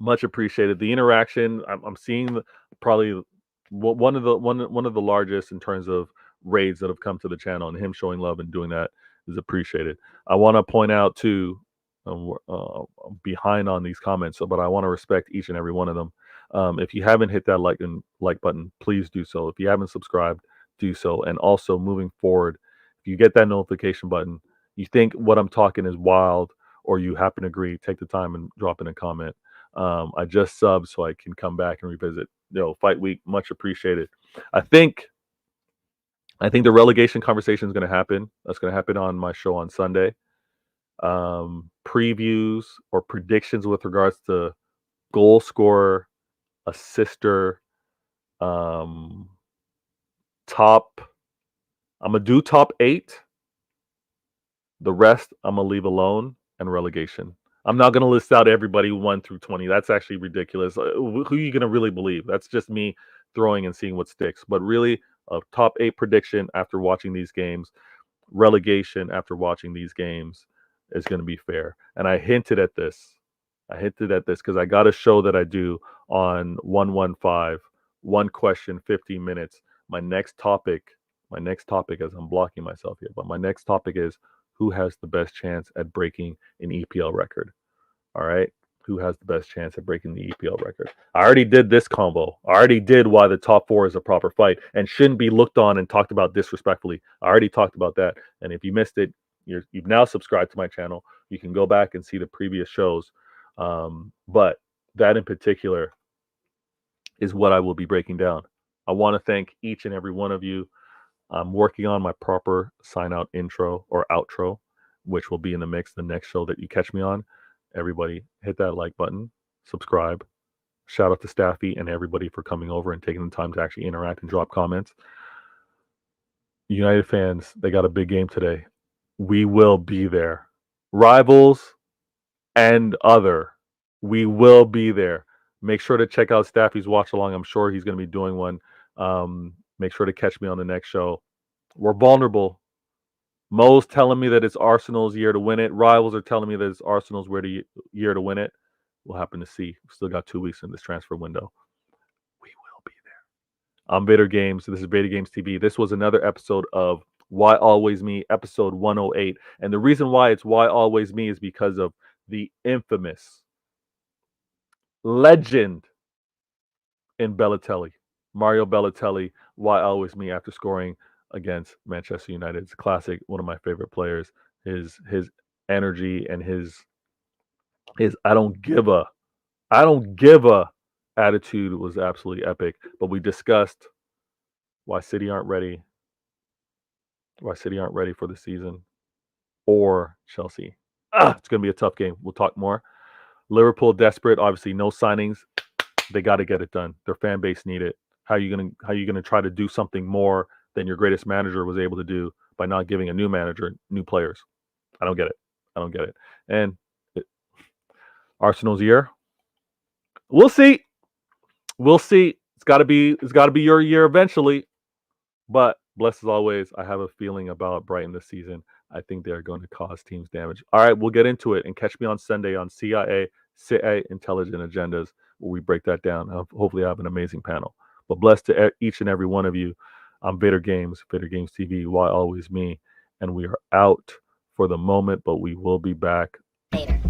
Much appreciated. The interaction, I'm seeing probably one of the largest in terms of raids that have come to the channel, and him showing love and doing that is appreciated. I want to point out too, I'm behind on these comments, but I want to respect each and every one of them. If you haven't hit that like button, please do so. If you haven't subscribed, do so. And also moving forward, if you get that notification button, you think what I'm talking is wild, or you happen to agree, take the time and drop in a comment. I just subbed so I can come back and revisit. Fight week, much appreciated. I think the relegation conversation is going to happen. That's going to happen on my show on Sunday. Previews or predictions with regards to goal scorer, assister, top. I'm gonna do top 8. The rest I'm gonna leave alone and relegation. I'm not gonna list out everybody 1 through 20. That's actually ridiculous. Who are you gonna really believe? That's just me throwing and seeing what sticks. But really, a top 8 prediction after watching these games, relegation after watching these games is gonna be fair. And I hinted at this. Because I got a show that I do on 115, one question, 15 minutes. My next topic, as I'm blocking myself here, but my next topic is who has the best chance at breaking an EPL record. All right. Who has the best chance at breaking the EPL record? I already did this combo. I already did why the top 4 is a proper fight and shouldn't be looked on and talked about disrespectfully. I already talked about that. And if you missed it, you've now subscribed to my channel. You can go back and see the previous shows. But that in particular is what I will be breaking down. I want to thank each and every one of you. I'm working on my proper sign out intro or outro, which will be in the mix the next show that you catch me on. Everybody hit that like button, subscribe. Shout out to Staffy and everybody for coming over and taking the time to actually interact and drop comments. United fans, they got a big game today. We will be there. Rivals and other, we will be there. Make sure to check out Staffy's watch along. I'm sure he's going to be doing one. Make sure to catch me on the next show. We're vulnerable. Mo's telling me that it's Arsenal's year to win it. Rivals are telling me that it's Arsenal's year to win it. We'll happen to see. We've still got 2 weeks in this transfer window. We will be there. I'm Vader Games. This is Vader Games TV. This was another episode of Why Always Me, episode 108. And the reason why it's Why Always Me is because of the infamous legend in Balotelli, Mario Balotelli. Why always me after scoring against Manchester United? It's a classic. One of my favorite players. His energy and his His I don't give a attitude was absolutely epic. But we discussed why City aren't ready for the season, or Chelsea. It's going to be a tough game. We'll talk more. Liverpool desperate, obviously no signings. They got to get it done. Their fan base need it. How you gonna try to do something more than your greatest manager was able to do by not giving a new manager new players? I don't get it. And Arsenal's year, we'll see. It's got to be your year eventually. But blessed as always, I have a feeling about Brighton this season. I think they are going to cause teams damage. All right, we'll get into it and catch me on Sunday on CIA Intelligent Agendas, where we break that down. Hopefully, I have an amazing panel. But blessed to each and every one of you. I'm Vader Games TV. Why always me? And we are out for the moment, but we will be back. Later.